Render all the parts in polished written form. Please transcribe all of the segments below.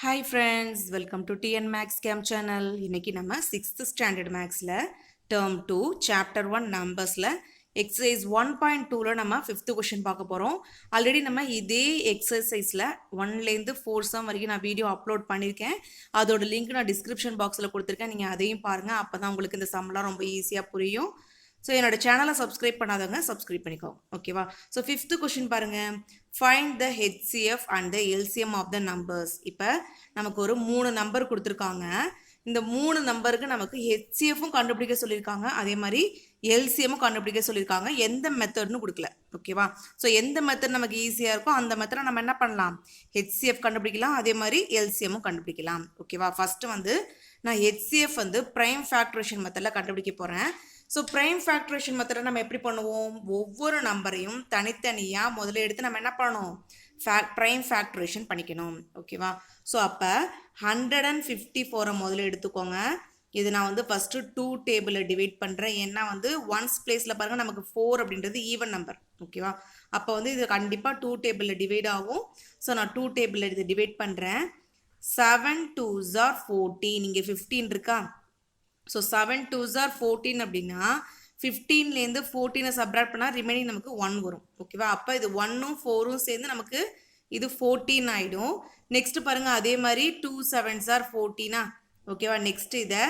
Hi friends, welcome to TN Max Cam channel. இன்னைக்கு நம்ம 6th standard maxல term 2 chapter 1 numbersல exercise 1.2ல நம்ம 5th question பார்க்க போறோம். ஆல்ரெடி நம்ம இதே exerciseல 1ல இருந்து 4 sum வரைக்கும் நான் வீடியோ அப்லோட் பண்ணிருக்கேன். அதோட லிங்க் நான் description boxல கொடுத்திருக்கேன். நீங்க அதையும் பாருங்க. அப்பதான் உங்களுக்கு இந்த சம்லாம் ரொம்ப ஈஸியா புரியும். ஸோ என்னோட சேனலை சப்ஸ்கிரைப் பண்ணாதவங்க சப்ஸ்கிரைப் பண்ணிக்கோங்க ஓகேவா. ஸோ 5th கொஷின் பாருங்க, find the HCF and the LCM of the numbers. இப்போ நமக்கு ஒரு 3 நம்பர் கொடுத்துருக்காங்க. இந்த 3 நம்பருக்கு நமக்கு ஹெச்சிஎஃப்பும் கண்டுபிடிக்க சொல்லியிருக்காங்க, அதே மாதிரி எல்சிஎம்மும் கண்டுபிடிக்க சொல்லியிருக்காங்க. எந்த மெத்தட்னு கொடுக்கல ஓகேவா. ஸோ எந்த மெத்தட் நமக்கு ஈஸியாக இருக்கோ அந்த மெத்தடை நம்ம என்ன பண்ணலாம், ஹெச்சிஎஃப் கண்டுபிடிக்கலாம், அதே மாதிரி எல்சிஎம்மும் கண்டுபிடிக்கலாம் ஓகேவா. ஃபஸ்ட்டு வந்து நான் ஹெச்சிஎஃப் வந்து ப்ரைம் ஃபேக்டரேஷன் மெத்தடில் கண்டுபிடிக்க போகிறேன். ஸோ ப்ரைம் ஃபேக்டரேஷன் மெத்தடை நம்ம எப்படி பண்ணுவோம், ஒவ்வொரு நம்பரையும் தனித்தனியாக முதல்ல எடுத்து நம்ம என்ன பண்ணணும், ப்ரைம் ஃபேக்டரேஷன் பண்ணிக்கணும் ஓகேவா. ஸோ அப்போ 154 முதல்ல எடுத்துக்கோங்க. இது நான் வந்து ஃபஸ்ட்டு 2 டேபிளில் டிவைட் பண்ணுறேன். ஏன்னா வந்து ஒன்ஸ் பிளேஸில் பாருங்கள் நமக்கு 4 அப்படின்றது ஈவன் நம்பர் ஓகேவா. அப்போ வந்து இது கண்டிப்பாக 2 டேபிளில் டிவைட் ஆகும். ஸோ நான் 2 டேபிளில் இது டிவைட் பண்ணுறேன். 7 2s are 14, இங்கே 15 இருக்கா. ஸோ 7 2s are 14 அப்படின்னா 15லேருந்து 14 சப்ராக்ட் பண்ணால் ரிமைனிங் நமக்கு 1 வரும் ஓகேவா. அப்போ இது 1ம் 4ம் சேர்ந்து நமக்கு இது 14 ஆகிடும். நெக்ஸ்ட் பாருங்கள், அதே மாதிரி 2 7s are 14 ஓகேவா. நெக்ஸ்ட் இதை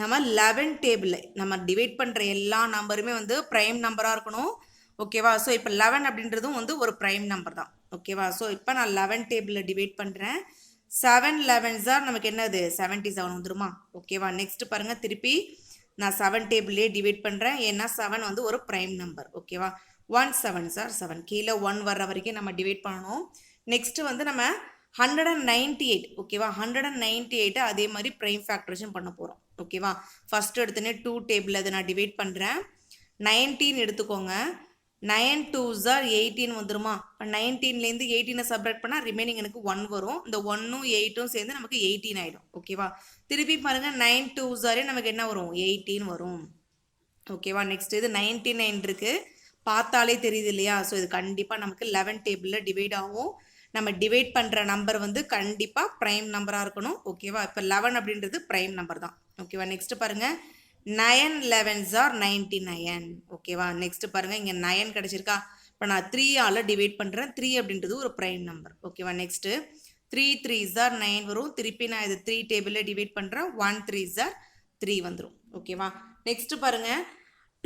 நம்ம 11 டேபிளில் நம்ம டிவைட் பண்ணுற எல்லா நம்பருமே வந்து ப்ரைம் நம்பராக இருக்கணும் ஓகேவா. ஸோ இப்போ 11 அப்படின்றதும் வந்து ஒரு ப்ரைம் நம்பர் தான் ஓகேவா. ஸோ இப்போ நான் 11 டேபிளில் டிவைட் பண்ணுறேன். 7 11s are நமக்கு என்னது 77 வந்துருமா ஓகேவா. நெக்ஸ்ட் பாருங்க, திருப்பி நான் 7 டேபிள்லேயே டிவைட் பண்ணுறேன். ஏன்னா 7 வந்து ஒரு ப்ரைம் நம்பர் ஓகேவா. 1 7s are 7, கீழே 1 வர்ற வரைக்கும் நம்ம டிவைட் பண்ணணும். நெக்ஸ்ட் வந்து நம்ம 198 ஓகேவா. 198 அதே மாதிரி ப்ரைம் ஃபேக்டரேஷன் பண்ண போகிறோம் ஓகேவா. ஃபர்ஸ்ட் எடுத்துனே 2 டேபிள் அதை நான் டிவைட் பண்ணுறேன். 19 எடுத்துக்கோங்க. 9 2s are 18 வந்துருமா. 19லேருந்து 18 சப்ராக்ட் பண்ணால் ரிமைனிங் எனக்கு 1 வரும். இந்த 1ம் 8ம் சேர்ந்து நமக்கு 18 ஆகிடும் ஓகேவா. திருப்பி பாருங்கள், 9 2s are நமக்கு என்ன வரும், 18 வரும் ஓகேவா. நெக்ஸ்ட் இது 99 இருக்குது, பார்த்தாலே தெரியுது இல்லையா. ஸோ இது கண்டிப்பாக நமக்கு 11 டேபிளில் டிவைட் ஆகும். நம்ம டிவைட் பண்ணுற நம்பர் வந்து கண்டிப்பாக ப்ரைம் நம்பராக இருக்கணும் ஓகேவா. இப்போ 11 அப்படின்றது ப்ரைம் நம்பர் தான் ஓகேவா. நெக்ஸ்ட் பாருங்கள், 9 11s are 99 ஓகேவா. நெக்ஸ்ட் பாருங்கள், இங்கே 9 கிடச்சிருக்கா. இப்போ நான் 3ஆல் டிவைட் பண்ணுறேன். 3 அப்படின்றது ஒரு ப்ரைம் நம்பர் ஓகேவா. நெக்ஸ்ட்டு 3 3s are 9 வரும். திருப்பி நான் இது 3 டேபிளில் டிவைட் பண்ணுறேன். 1 3s are 3 வந்துடும் ஓகேவா. நெக்ஸ்ட் பாருங்கள்,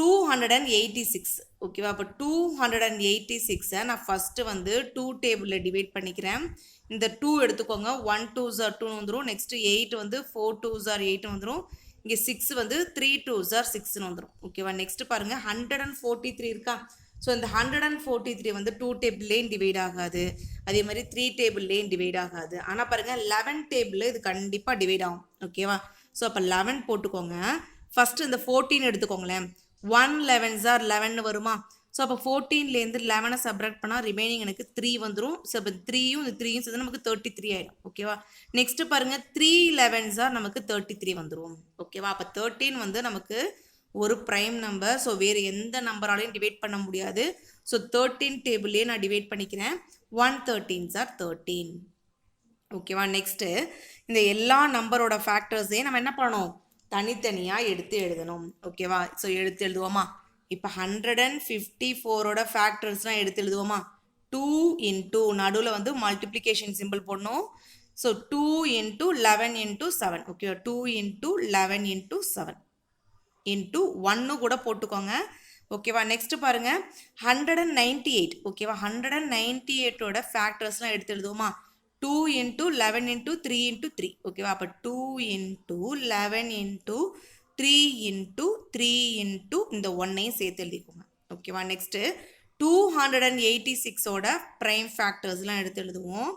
286 ஓகேவா. அப்போ 286 நான் ஃபஸ்ட்டு வந்து 2 டேபிளில் டிவைட் பண்ணிக்கிறேன். இந்த 2 எடுத்துக்கோங்க. 1 2s are 2 வந்துடும். நெக்ஸ்ட்டு 8 வந்து 4 2s are 8 வந்துடும். இங்கே 6 வந்து 3 2s are 6 வந்துடும் ஓகேவா. நெக்ஸ்ட் பாருங்கள், 143 இருக்கா. ஸோ இந்த 143 வந்து 2 டேபிள்லேயும் டிவைட் ஆகாது, அதே மாதிரி 3 டேபிள்லேயும் டிவைட் ஆகாது. ஆனால் பாருங்கள் 11 டேபிளில் இது கண்டிப்பாக டிவைட் ஆகும் ஓகேவா. ஸோ அப்போ 11 போட்டுக்கோங்க. ஃபஸ்ட்டு இந்த 14 எடுத்துக்கோங்களேன். 1 11s are 11 வருமா. ஸோ அப்போ 14லேருந்து 11 சப்ராக்ட் பண்ணால் ரிமைனிங் எனக்கு 3 வந்துடும். ஸோ இப்போ 3யும் இந்த 3யும் சேர்ந்து நமக்கு 33 ஆகிடும் ஓகேவா. நெக்ஸ்ட்டு பாருங்கள், 3 11s are நமக்கு 33 வந்துடும் ஓகேவா. அப்போ 13 வந்து நமக்கு ஒரு ப்ரைம் நம்பர். ஸோ வேறு எந்த நம்பராலையும் டிவைட் பண்ண முடியாது. ஸோ 13 டேபிள்லேயே நான் டிவைட் பண்ணிக்கிறேன். 1 13s are 13 ஓகேவா. நெக்ஸ்ட்டு இந்த எல்லா நம்பரோட ஃபேக்டர்ஸையும் நம்ம என்ன பண்ணணும், தனித்தனியாக எடுத்து எழுதணும் ஓகேவா. ஸோ எடுத்து எழுதுவோமா. இப்போ 154ஓட ஃபேக்டர்ஸ்லாம் எடுத்து எழுதுவோமா. 2 into நடுவில் வந்து மல்டிப்ளிகேஷன் சிம்பிள் போடணும். ஸோ 2 into 11 into 7 ஓகேவா. 2 into 11 into 7 into 1 கூட போட்டுக்கோங்க ஓகேவா. நெக்ஸ்ட் பாருங்கள், 198 ஓகேவா. 198ஓட ஃபேக்டர்ஸ்லாம் எடுத்து எழுதுவோமா. 2 into 11 into 3 into 3 ஓகேவா. அப்போ 2 into 11 into 3 into 3 into இந்த 1ஐயும் சேர்த்து எழுதிக்கோங்க ஓகேவா. நெக்ஸ்ட்டு 286ஓட ப்ரைம் ஃபேக்டர்ஸ்லாம் எடுத்து எழுதுவோம்.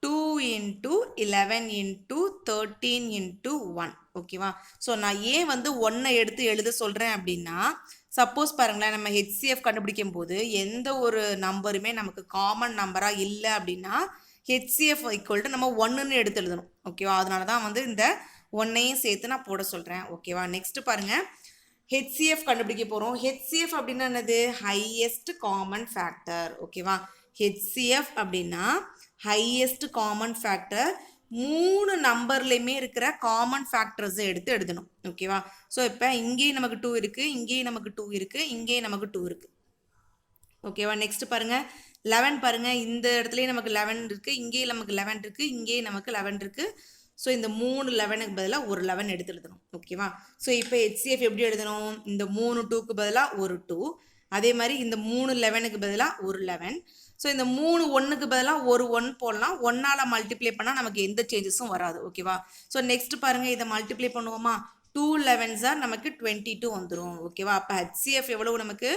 2 into 11 into 13 into 1 ஓகேவா. ஸோ நான் ஏன் வந்து 1ஐ எடுத்து எழுத சொல்கிறேன் அப்படின்னா, சப்போஸ் பாருங்களேன், நம்ம ஹெச்சிஎஃப் கண்டுபிடிக்கும் போது எந்த ஒரு நம்பருமே நமக்கு காமன் நம்பராக இல்லை அப்படின்னா ஹெச்சிஎஃப் ஈக்குவல் டு நம்ம 1ன்னு எடுத்து எழுதணும் ஓகேவா. அதனால தான் வந்து இந்த 1ஐயும் சேர்த்து நான் போட சொல்கிறேன் ஓகேவா. நெக்ஸ்ட் பாருங்கள், ஹெச்சிஎஃப் கண்டுபிடிக்க போகிறோம். ஹெச்சிஎஃப் அப்படின்னா என்னது, ஹையஸ்ட் காமன் ஃபேக்டர் ஓகேவா. ஹெச்சிஎஃப் அப்படின்னா ஹையஸ்ட் காமன் ஃபேக்டர். மூணு நம்பர்லையுமே இருக்கிற காமன் ஃபேக்டர்ஸை எடுத்து எழுதணும். ஓகேவா? ஸோ இப்போ இங்கேயும் நமக்கு 2 இருக்குது, இங்கேயும் நமக்கு 2 இருக்குது, இங்கேயும் நமக்கு 2 இருக்குது. ஓகேவா? நெக்ஸ்ட் பாருங்க 11 பாருங்க, இந்த இடத்துலயே நமக்கு 11 இருக்கு, இங்கேயும் நமக்கு 11 இருக்கு, இங்கேயும் நமக்கு 11 இருக்கு. ஸோ இந்த 3 11க்கு பதிலாக ஒரு 11 எடுத்து எழுதணும். ஓகேவா? ஸோ இப்போ HCF எப்படி எழுதணும்? இந்த 3 2க்கு பதிலாக ஒரு 2, அதே மாதிரி இந்த 3 11க்கு பதிலாக ஒரு 11. ஸோ இந்த 3 1க்கு பதிலாக ஒரு 1 போடலாம். 1ஆல் மல்டிப்ளை பண்ணால் நமக்கு எந்த சேஞ்சஸும் வராது. ஓகேவா? ஸோ நெக்ஸ்ட் பாருங்க, இதை மல்டிப்ளை பண்ணுவோமா? 2 11s நமக்கு 22 வந்துடும். ஓகேவா? அப்போ HCF எவ்வளவு நமக்கு?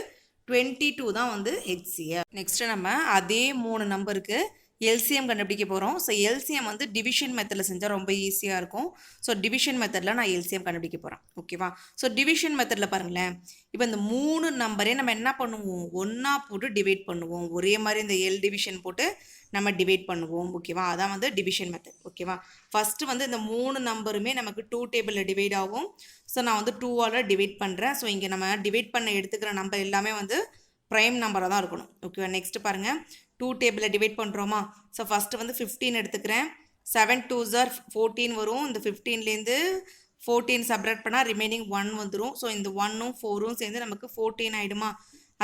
22 தான் வந்து HCF. நெக்ஸ்ட் நம்ம அதே 3 நம்பருக்கு LCM கண்டுபிடிக்க போகிறோம். ஸோ LCM வந்து டிவிஷன் மெத்தடில் செஞ்சால் ரொம்ப ஈஸியாக இருக்கும். ஸோ டிவிஷன் மெத்தடில் நான் LCM கண்டுபிடிக்க போகிறேன். ஓகேவா? ஸோ டிவிஷன் மெத்தடில் பாருங்களேன், இப்போ இந்த 3 நம்பரே நம்ம என்ன பண்ணுவோம்? ஒன்றா போட்டு டிவைட் பண்ணுவோம். ஒரே மாதிரி இந்த L டிவிஷன் போட்டு நம்ம டிவைட் பண்ணுவோம். ஓகேவா? அதான் வந்து டிவிஷன் மெத்தட். ஓகேவா? ஃபஸ்ட்டு வந்து இந்த 3 நம்பருமே நமக்கு 2 டேபிளில் டிவைட் ஆகும். ஸோ நான் வந்து 2ஆல் டிவைட் பண்ணுறேன். ஸோ இங்கே நம்ம டிவைட் பண்ண எடுத்துக்கிற நம்பர் எல்லாமே வந்து ப்ரைம் நம்பராக தான் இருக்கணும். ஓகேவா? நெக்ஸ்ட் பாருங்கள், 2 டேபிளில் டிவைட் பண்ணுறோமா? ஸோ ஃபஸ்ட்டு வந்து 15 எடுத்துக்கிறேன். 7 2s 14 வரும். இந்த 15லேருந்து 14 சப்ராக்ட் பண்ணால் ரிமைனிங் 1 வந்துடும். ஸோ இந்த 1ம் 4ம் சேர்ந்து நமக்கு 14 ஆகிடுமா?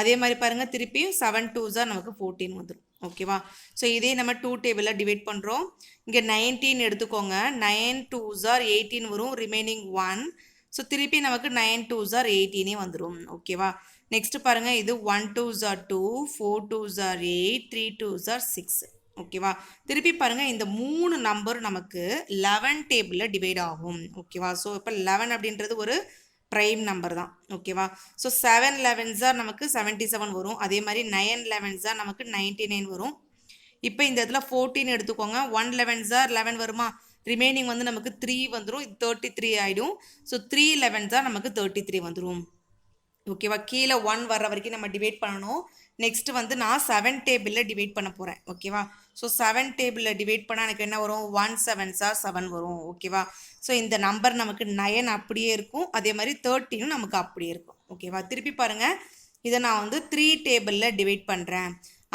அதே மாதிரி பாருங்கள், திருப்பியும் 7 2s நமக்கு 14 வந்துடும். ஓகேவா? ஸோ இதே நம்ம 2 டேபிளில் டிவைட் பண்ணுறோம். இங்கே 19 எடுத்துக்கோங்க. 9 2s 18 வரும். ரிமைனிங் 1. ஸோ திருப்பி நமக்கு 9 2s 18 வந்துடும். ஓகேவா? நெக்ஸ்ட் பாருங்க, இது 1 2s 2, 4 2s 8, 3 2s 6. ஓகேவா? திருப்பி பாருங்க, இந்த 3 நம்பர் நமக்கு 11 டேபிளில் டிவைட் ஆகும். ஓகேவா? ஸோ இப்போ 11 அப்படின்றது ஒரு ப்ரைம் நம்பர் தான். ஓகேவா? ஸோ 7 11s நமக்கு 77 வரும். அதே மாதிரி 9 11s நமக்கு 99 வரும். இப்போ இந்த இடத்துல 14 எடுத்துக்கோங்க. 1 11s 11 வருமா? ரிமைனிங் வந்து நமக்கு 3 வந்துடும். இது 33 ஆகிடும். ஸோ 3 11s நமக்கு 33 வந்துடும். ஓகேவா? கீழே 1 வர்ற வரைக்கும் நம்ம டிவைட் பண்ணணும். நெக்ஸ்ட் வந்து நான் 7 டேபிளில் டிவைட் பண்ண போகிறேன். ஓகேவா? ஸோ 7 டேபிளில் டிவைட் பண்ணால் எனக்கு என்ன வரும்? 1 7s 7 வரும். ஓகேவா? ஸோ இந்த நம்பர் நமக்கு 9 அப்படியே இருக்கும். அதே மாதிரி 13 நமக்கு அப்படியே இருக்கும். ஓகேவா? திருப்பி பாருங்கள், இதை நான் வந்து 3 டேபிளில் டிவைட் பண்ணுறேன்.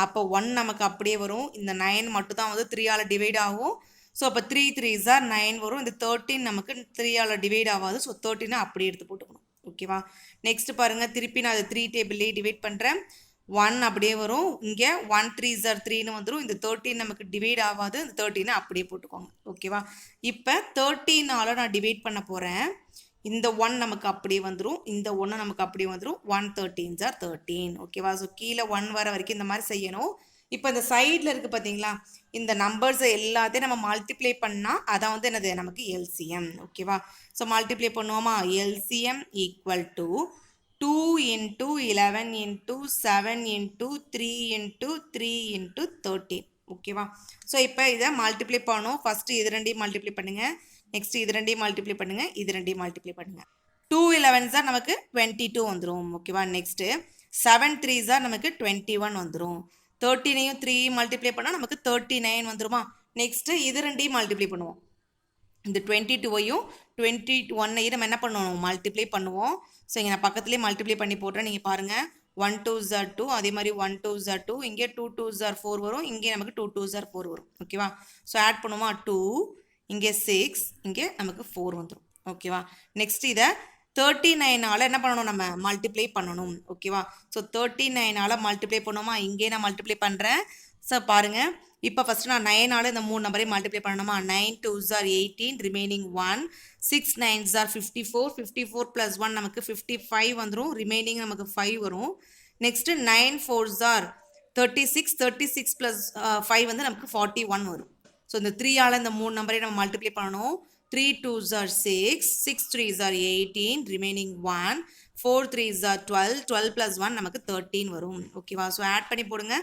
அப்போ 1 நமக்கு அப்படியே வரும். இந்த 9 மட்டும் தான் வந்து 3ஆல் டிவைட் ஆகும். ஸோ அப்போ 3 3s 9 வரும். இந்த 13 நமக்கு 3ஆல் டிவைட் ஆகாது. ஸோ 13 அப்படியே எடுத்து போட்டுக்கணும். ஓகேவா? நெக்ஸ்ட் பாருங்கள், திருப்பி நான் அதை 3 டேபிள்லேயே டிவைட் பண்ணுறேன். 1 அப்படியே வரும். இங்கே 1 3s 3ன்னு வந்துடும். இந்த 13 நமக்கு டிவைட் ஆகாது. இந்த 13 அப்படியே போட்டுக்கோங்க. ஓகேவா? இப்போ 13ஆல் நான் டிவைட் பண்ண போகிறேன். இந்த 1 நமக்கு அப்படியே வந்துடும். இந்த 1 நமக்கு அப்படியே வந்துடும். 1 13s 13. ஓகேவா? ஸோ கீழே 1 வர வரைக்கும் இந்த மாதிரி செய்யணும். இப்போ இந்த சைடில் இருக்குது பார்த்தீங்களா, இந்த நம்பர்ஸை எல்லாத்தையும் நம்ம மல்டிப்ளை பண்ணால் அதான் வந்து என்னது? நமக்கு LCM. ஓகேவா? ஸோ மல்டிப்ளை பண்ணுவோமா? LCM equal to 2 into 11 into 7 into 3 into 3 into 13. ஓகேவா? ஸோ இப்போ இதை மல்டிப்ளை பண்ணணும். ஃபஸ்ட்டு இது ரெண்டையும் மல்டிப்ளை பண்ணுங்கள். நெக்ஸ்ட் இது ரெண்டையும் மல்டிப்ளை பண்ணுங்கள். இது ரெண்டையும் மல்டிப்ளை பண்ணுங்கள். 2 11s நமக்கு 22 வந்துடும். ஓகேவா? நெக்ஸ்ட்டு 7 3s நமக்கு 21 வந்துடும். 13ஐயும் 3 மல்டிப்ளை பண்ணால் நமக்கு 39 வந்துருமா? நெக்ஸ்ட்டு இது ரெண்டையும் மல்டிப்ளை பண்ணுவோம். இந்த 22ஐயும் 21ஐயும் நம்ம என்ன பண்ணணும்? மல்டிப்ளை பண்ணுவோம். ஸோ இங்கே நான் பக்கத்துலேயே மல்டிப்ளை பண்ணி போடுறேன். நீங்கள் பாருங்கள், 1 2s 2, அதே மாதிரி 1 2s 2, இங்கே 2 2s 4 வரும். இங்கே நமக்கு 2 2s 4 வரும். ஓகேவா? ஸோ ஆட் பண்ணுவோமா? 2, இங்கே 6, இங்கே நமக்கு 4 வந்துடும். ஓகேவா? நெக்ஸ்ட் இதை 39ஆல் என்ன பண்ணணும்? நம்ம மல்டிப்ளை பண்ணணும். ஓகேவா? ஸோ 39ஆல் மல்டிப்ளை பண்ணுவோமா? இங்கே நான் மல்டிப்ளை பண்ணுறேன். ஸோ பாருங்கள், இப்போ ஃபஸ்ட்டு நான் 9ஆல் இந்த 3 நம்பரையும் மல்டிப்ளை பண்ணணுமா? 9 2s 18, ரிமைனிங் 1, 6 9s 54, 54 + 1 நமக்கு 55 வந்துடும். ரிமைனிங் நமக்கு 5 வரும். நெக்ஸ்ட்டு 9 4s 36, 36 + 5 வந்து நமக்கு 41 வரும். ஸோ இந்த 3ஆல் இந்த 3 நம்பரையும் நம்ம மல்டிப்ளை பண்ணணும். 3 2s 6, 6 3s 18, ரிமைனிங் 1, 4 3s 12, 12 + 1 நமக்கு 13 வரும். ஓகேவா? ஸோ ஆட் பண்ணி போடுங்க.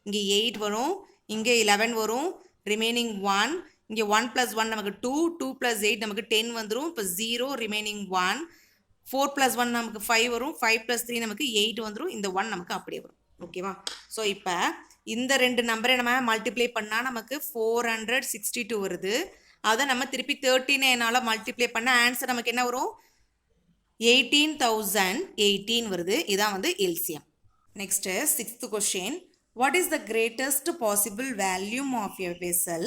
இங்கே 8 வரும், இங்கே 11 வரும், ரிமைனிங் 1, இங்கே 1 + 1 நமக்கு 2, 2 + 8 நமக்கு 10 வந்துடும். இப்போ 0, ரிமைனிங் 1, 4 + 1 நமக்கு 5 வரும், 5 + 3 நமக்கு 8 வந்துடும். இந்த 1 நமக்கு அப்படியே வரும். ஓகேவா? ஸோ இப்போ இந்த ரெண்டு நம்பரை நம்ம மல்டிப்ளை பண்ணால் நமக்கு 462 வருது. அதை நம்ம திருப்பி 39ஆல் மல்டிப்ளை பண்ண ஆன்சர் நமக்கு என்ன வரும்? 18,018 வருது. இதான் வந்து LCM. Next 6th question. What is the greatest possible volume of a vessel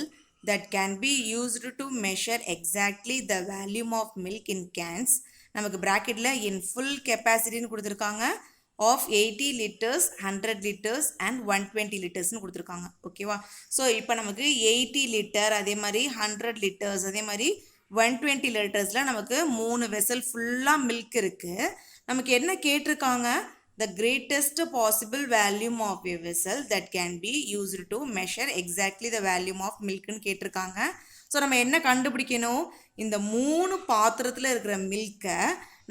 that can be used to measure exactly the volume of milk in cans. நமக்கு bracketல in full capacity ன்னு கொடுத்திருக்காங்க of 80 liters, 100 liters and 120 liters ன்னு கொடுத்திருக்காங்க. ஓகேவா? So இப்போ நமக்கு 80 litre அதே மாதிரி 100 liters அதே மாதிரி 120 லிட்டர்ஸ்ல நமக்கு 3 வெசல் ஃபுல்லாக மில்க் இருக்கு. நமக்கு என்ன கேட்டிருக்காங்க? The greatest possible volume of a vessel that can be used to measure exactly the volume of milk ன்னு கேட்டிருக்காங்க. ஸோ நம்ம என்ன கண்டுபிடிக்கணும்? இந்த 3 பாத்திரத்தில் இருக்கிற மில்கை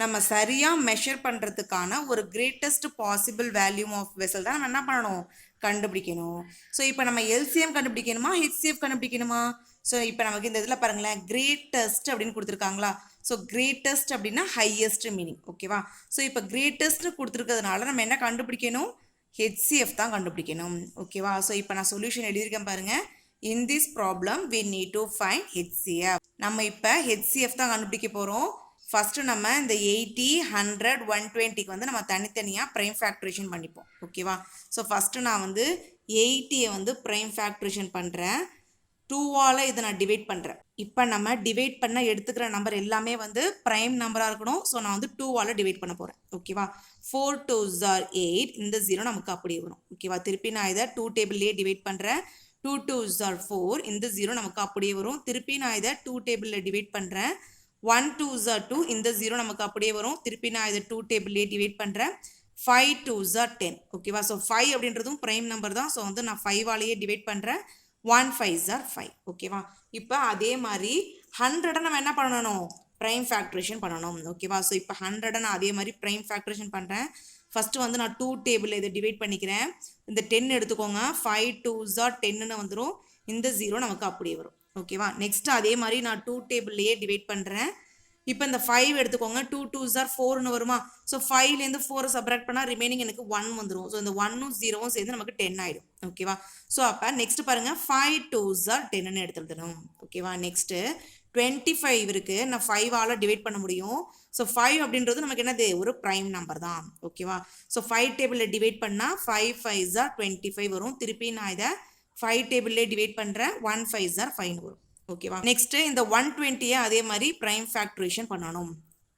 நம்ம சரியாக மெஷர் பண்ணுறதுக்கான ஒரு greatest possible volume of vessel தான் நம்ம என்ன பண்ணணும்? கண்டுபிடிக்கணும். ஸோ இப்போ நம்ம எல்சிஎம் கண்டுபிடிக்கணுமா ஹெச்சிஎஃப் கண்டுபிடிக்கணுமா? ஸோ இப்போ நமக்கு இந்த இதில் பாருங்களேன், கிரேட்டஸ்ட் அப்படின்னு கொடுத்துருக்காங்களா? ஸோ கிரேட்டஸ்ட் அப்படின்னா ஹையஸ்ட் மீனிங். ஓகேவா? ஸோ இப்போ கிரேட்டஸ்ட் கொடுத்துருக்கிறதுனால நம்ம என்ன கண்டுபிடிக்கணும்? ஹெச்சிஎஃப் தான் கண்டுபிடிக்கணும். ஓகேவா? ஸோ இப்போ நான் சொல்யூஷன் எழுதியிருக்கேன் பாருங்கள். In this problem we need to find HCF. நம்ம இப்போ HCF தான் கண்டுபிடிக்க போகிறோம். ஃபஸ்ட்டு நம்ம இந்த 80, 100, 120க்கு வந்து நம்ம தனித்தனியாக ப்ரைம் ஃபேக்டரேஷன் பண்ணிப்போம். ஓகேவா? ஸோ ஃபஸ்ட்டு நான் வந்து 80யை வந்து ப்ரைம் ஃபேக்டரேஷன் பண்ணுறேன். 2ஆல் இதை நான் டிவைட் பண்ணுறேன். இப்போ நம்ம டிவைட் பண்ண எடுத்துக்கிற நம்பர் எல்லாமே வந்து ப்ரைம் நம்பராக இருக்கணும். ஸோ நான் வந்து 2ஆல் டிவைட் பண்ண போகிறேன். ஓகேவா? 4 2s are 8. இந்த 0 நமக்கு அப்படியே வரும். ஓகேவா? திருப்பி நான் இதை 2 டேபிள்லேயே டிவைட் பண்ணுறேன். 2 2s are 4. இந்த 0 நமக்கு அப்படியே வரும். திருப்பி நான் இதை 2 டேபிளில் டிவைட் பண்ணுறேன். 1 2s are 2. இந்த 0 நமக்கு அப்படியே வரும். திருப்பி நான் இதை 2 டேபிள்லேயே டிவைட் பண்ணுறேன். 5 2s are 10. ஓகேவா? ஸோ 5 அப்படின்றதும் ப்ரைம் நம்பர் தான். ஸோ வந்து நான் 5ஆலேயே டிவைட் பண்ணுறேன். 1 5s are 5. ஓகேவா? இப்போ அதே மாதிரி 100 நம்ம என்ன பண்ணணும்? ப்ரைம் ஃபேக்டரேஷன் பண்ணணும். ஓகேவா? ஸோ இப்போ 100 நான் அதே மாதிரி ப்ரைம் ஃபேக்டரேஷன் பண்ணுறேன். ஃபஸ்ட்டு வந்து நான் 2 டேபிளில் இதை டிவைட் பண்ணிக்கிறேன். இந்த 10 எடுத்துக்கோங்க. 5 2s are 10ன்னு வந்துடும். இந்த 0 நமக்கு அப்படியே வரும். ஓகேவா? நெக்ஸ்ட்டு அதே மாதிரி நான் 2 டேபிள்லேயே டிவைட் பண்ணுறேன். இப்போ இந்த 5 எடுத்துக்கோங்க. 2 2s are 4ன்னு வருமா? ஸோ 5லேருந்து 4 சப்ராக்ட் பண்ணால் ரிமைனிங் எனக்கு 1 வந்துடும். ஸோ இந்த 1ம் 0வும் சேர்ந்து நமக்கு 10 ஆகிடும். ஓகேவா? ஸோ அப்போ நெக்ஸ்ட் பாருங்கள், 5 2s are 10ன்னு எடுத்துடணும். ஓகேவா? நெக்ஸ்ட்டு 25 இருக்குது. நான் 5ஆல் டிவைட் பண்ண முடியும். ஸோ 5 அப்படின்றது நமக்கு என்னது? ஒரு ப்ரைம் நம்பர் தான். ஓகேவா? ஸோ 5 டேபிளில் டிவைட் பண்ணால் 5 5s are 25 வரும். திருப்பி நான் இதை 5 டேபிள்லேயே டிவைட் பண்ணுறேன். 1 5s are 5 வரும். ஓகேவா? நெக்ஸ்ட்டு இந்த 120யை அதே மாதிரி ப்ரைம் ஃபேக்டரேஷன் பண்ணணும்.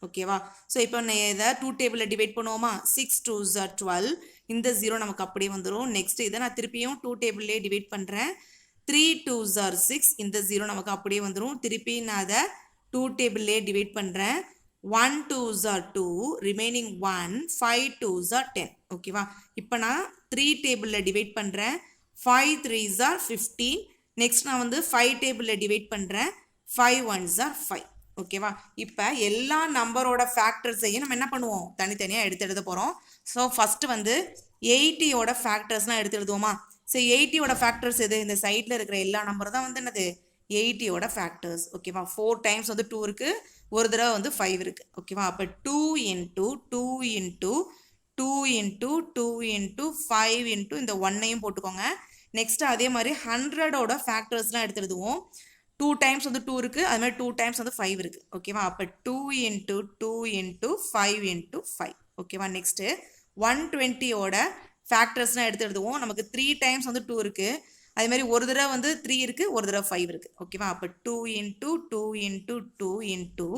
ஓகேவா? ஸோ இப்போ இதை 2 டேபிளில் டிவைட் பண்ணுவோமா? 6 2s are 12. இந்த 0 நமக்கு அப்படியே வந்துடும். நெக்ஸ்ட் இதை நான் திருப்பியும் 2 டேபிள்லேயே டிவைட் பண்ணுறேன். 3 2s are 6. இந்த 0 நமக்கு அப்படியே வந்துடும். திருப்பி நான் அதை 2 டேபிள்லேயே டிவைட் பண்ணுறேன். 1 2s are 2. Remaining 1. 5 2s are 10. ஓகேவா? இப்போ நான் 3 டேபிளில் டிவைட் பண்ணுறேன். 5 3s are 15. நெக்ஸ்ட் நான் வந்து 5 டேபிளில் டிவைட் பண்ணுறேன். 5 1s are 5. ஓகேவா? இப்போ எல்லா நம்பரோட ஃபேக்டர்ஸையும் நம்ம என்ன பண்ணுவோம்? தனித்தனியாக எடுத்து எழுத போகிறோம். ஸோ ஃபஸ்ட்டு வந்து 80யோட ஃபேக்டர்ஸ்லாம் எடுத்து எழுதுவோமா? ஸோ 80யோட ஃபேக்டர்ஸ் எது? இந்த சைடில் இருக்கிற எல்லா நம்பரும் தான் வந்து என்னது? 80யோட ஃபேக்டர்ஸ். ஓகேவா? 4 டைம்ஸ் வந்து 2 இருக்குது. ஒரு தடவை வந்து 5 இருக்குது. ஓகேவா? அப்போ 2 into 2 into 2 into 2 into 5 into இந்த 1ஐயும் போட்டுக்கோங்க. நெக்ஸ்ட்டு அதே மாதிரி 100ஓட ஃபேக்டர்ஸ்லாம் எடுத்து எழுதுவோம். 2 டைம்ஸ் வந்து 2 இருக்குது. அது மாதிரி 2 டைம்ஸ் வந்து 5 இருக்குது. ஓகேவா? அப்போ 2 into 2 into 5 into 5. ஓகேவா? நெக்ஸ்ட்டு 120யோட ஃபேக்டர்ஸ்லாம் எடுத்து எழுதுவோம். நமக்கு 3 டைம்ஸ் வந்து 2 இருக்குது. அதே மாதிரி ஒரு தடவை வந்து 3 இருக்குது, ஒரு தடவை 5 இருக்குது. ஓகேவா? அப்போ 2 into 2 into 2 into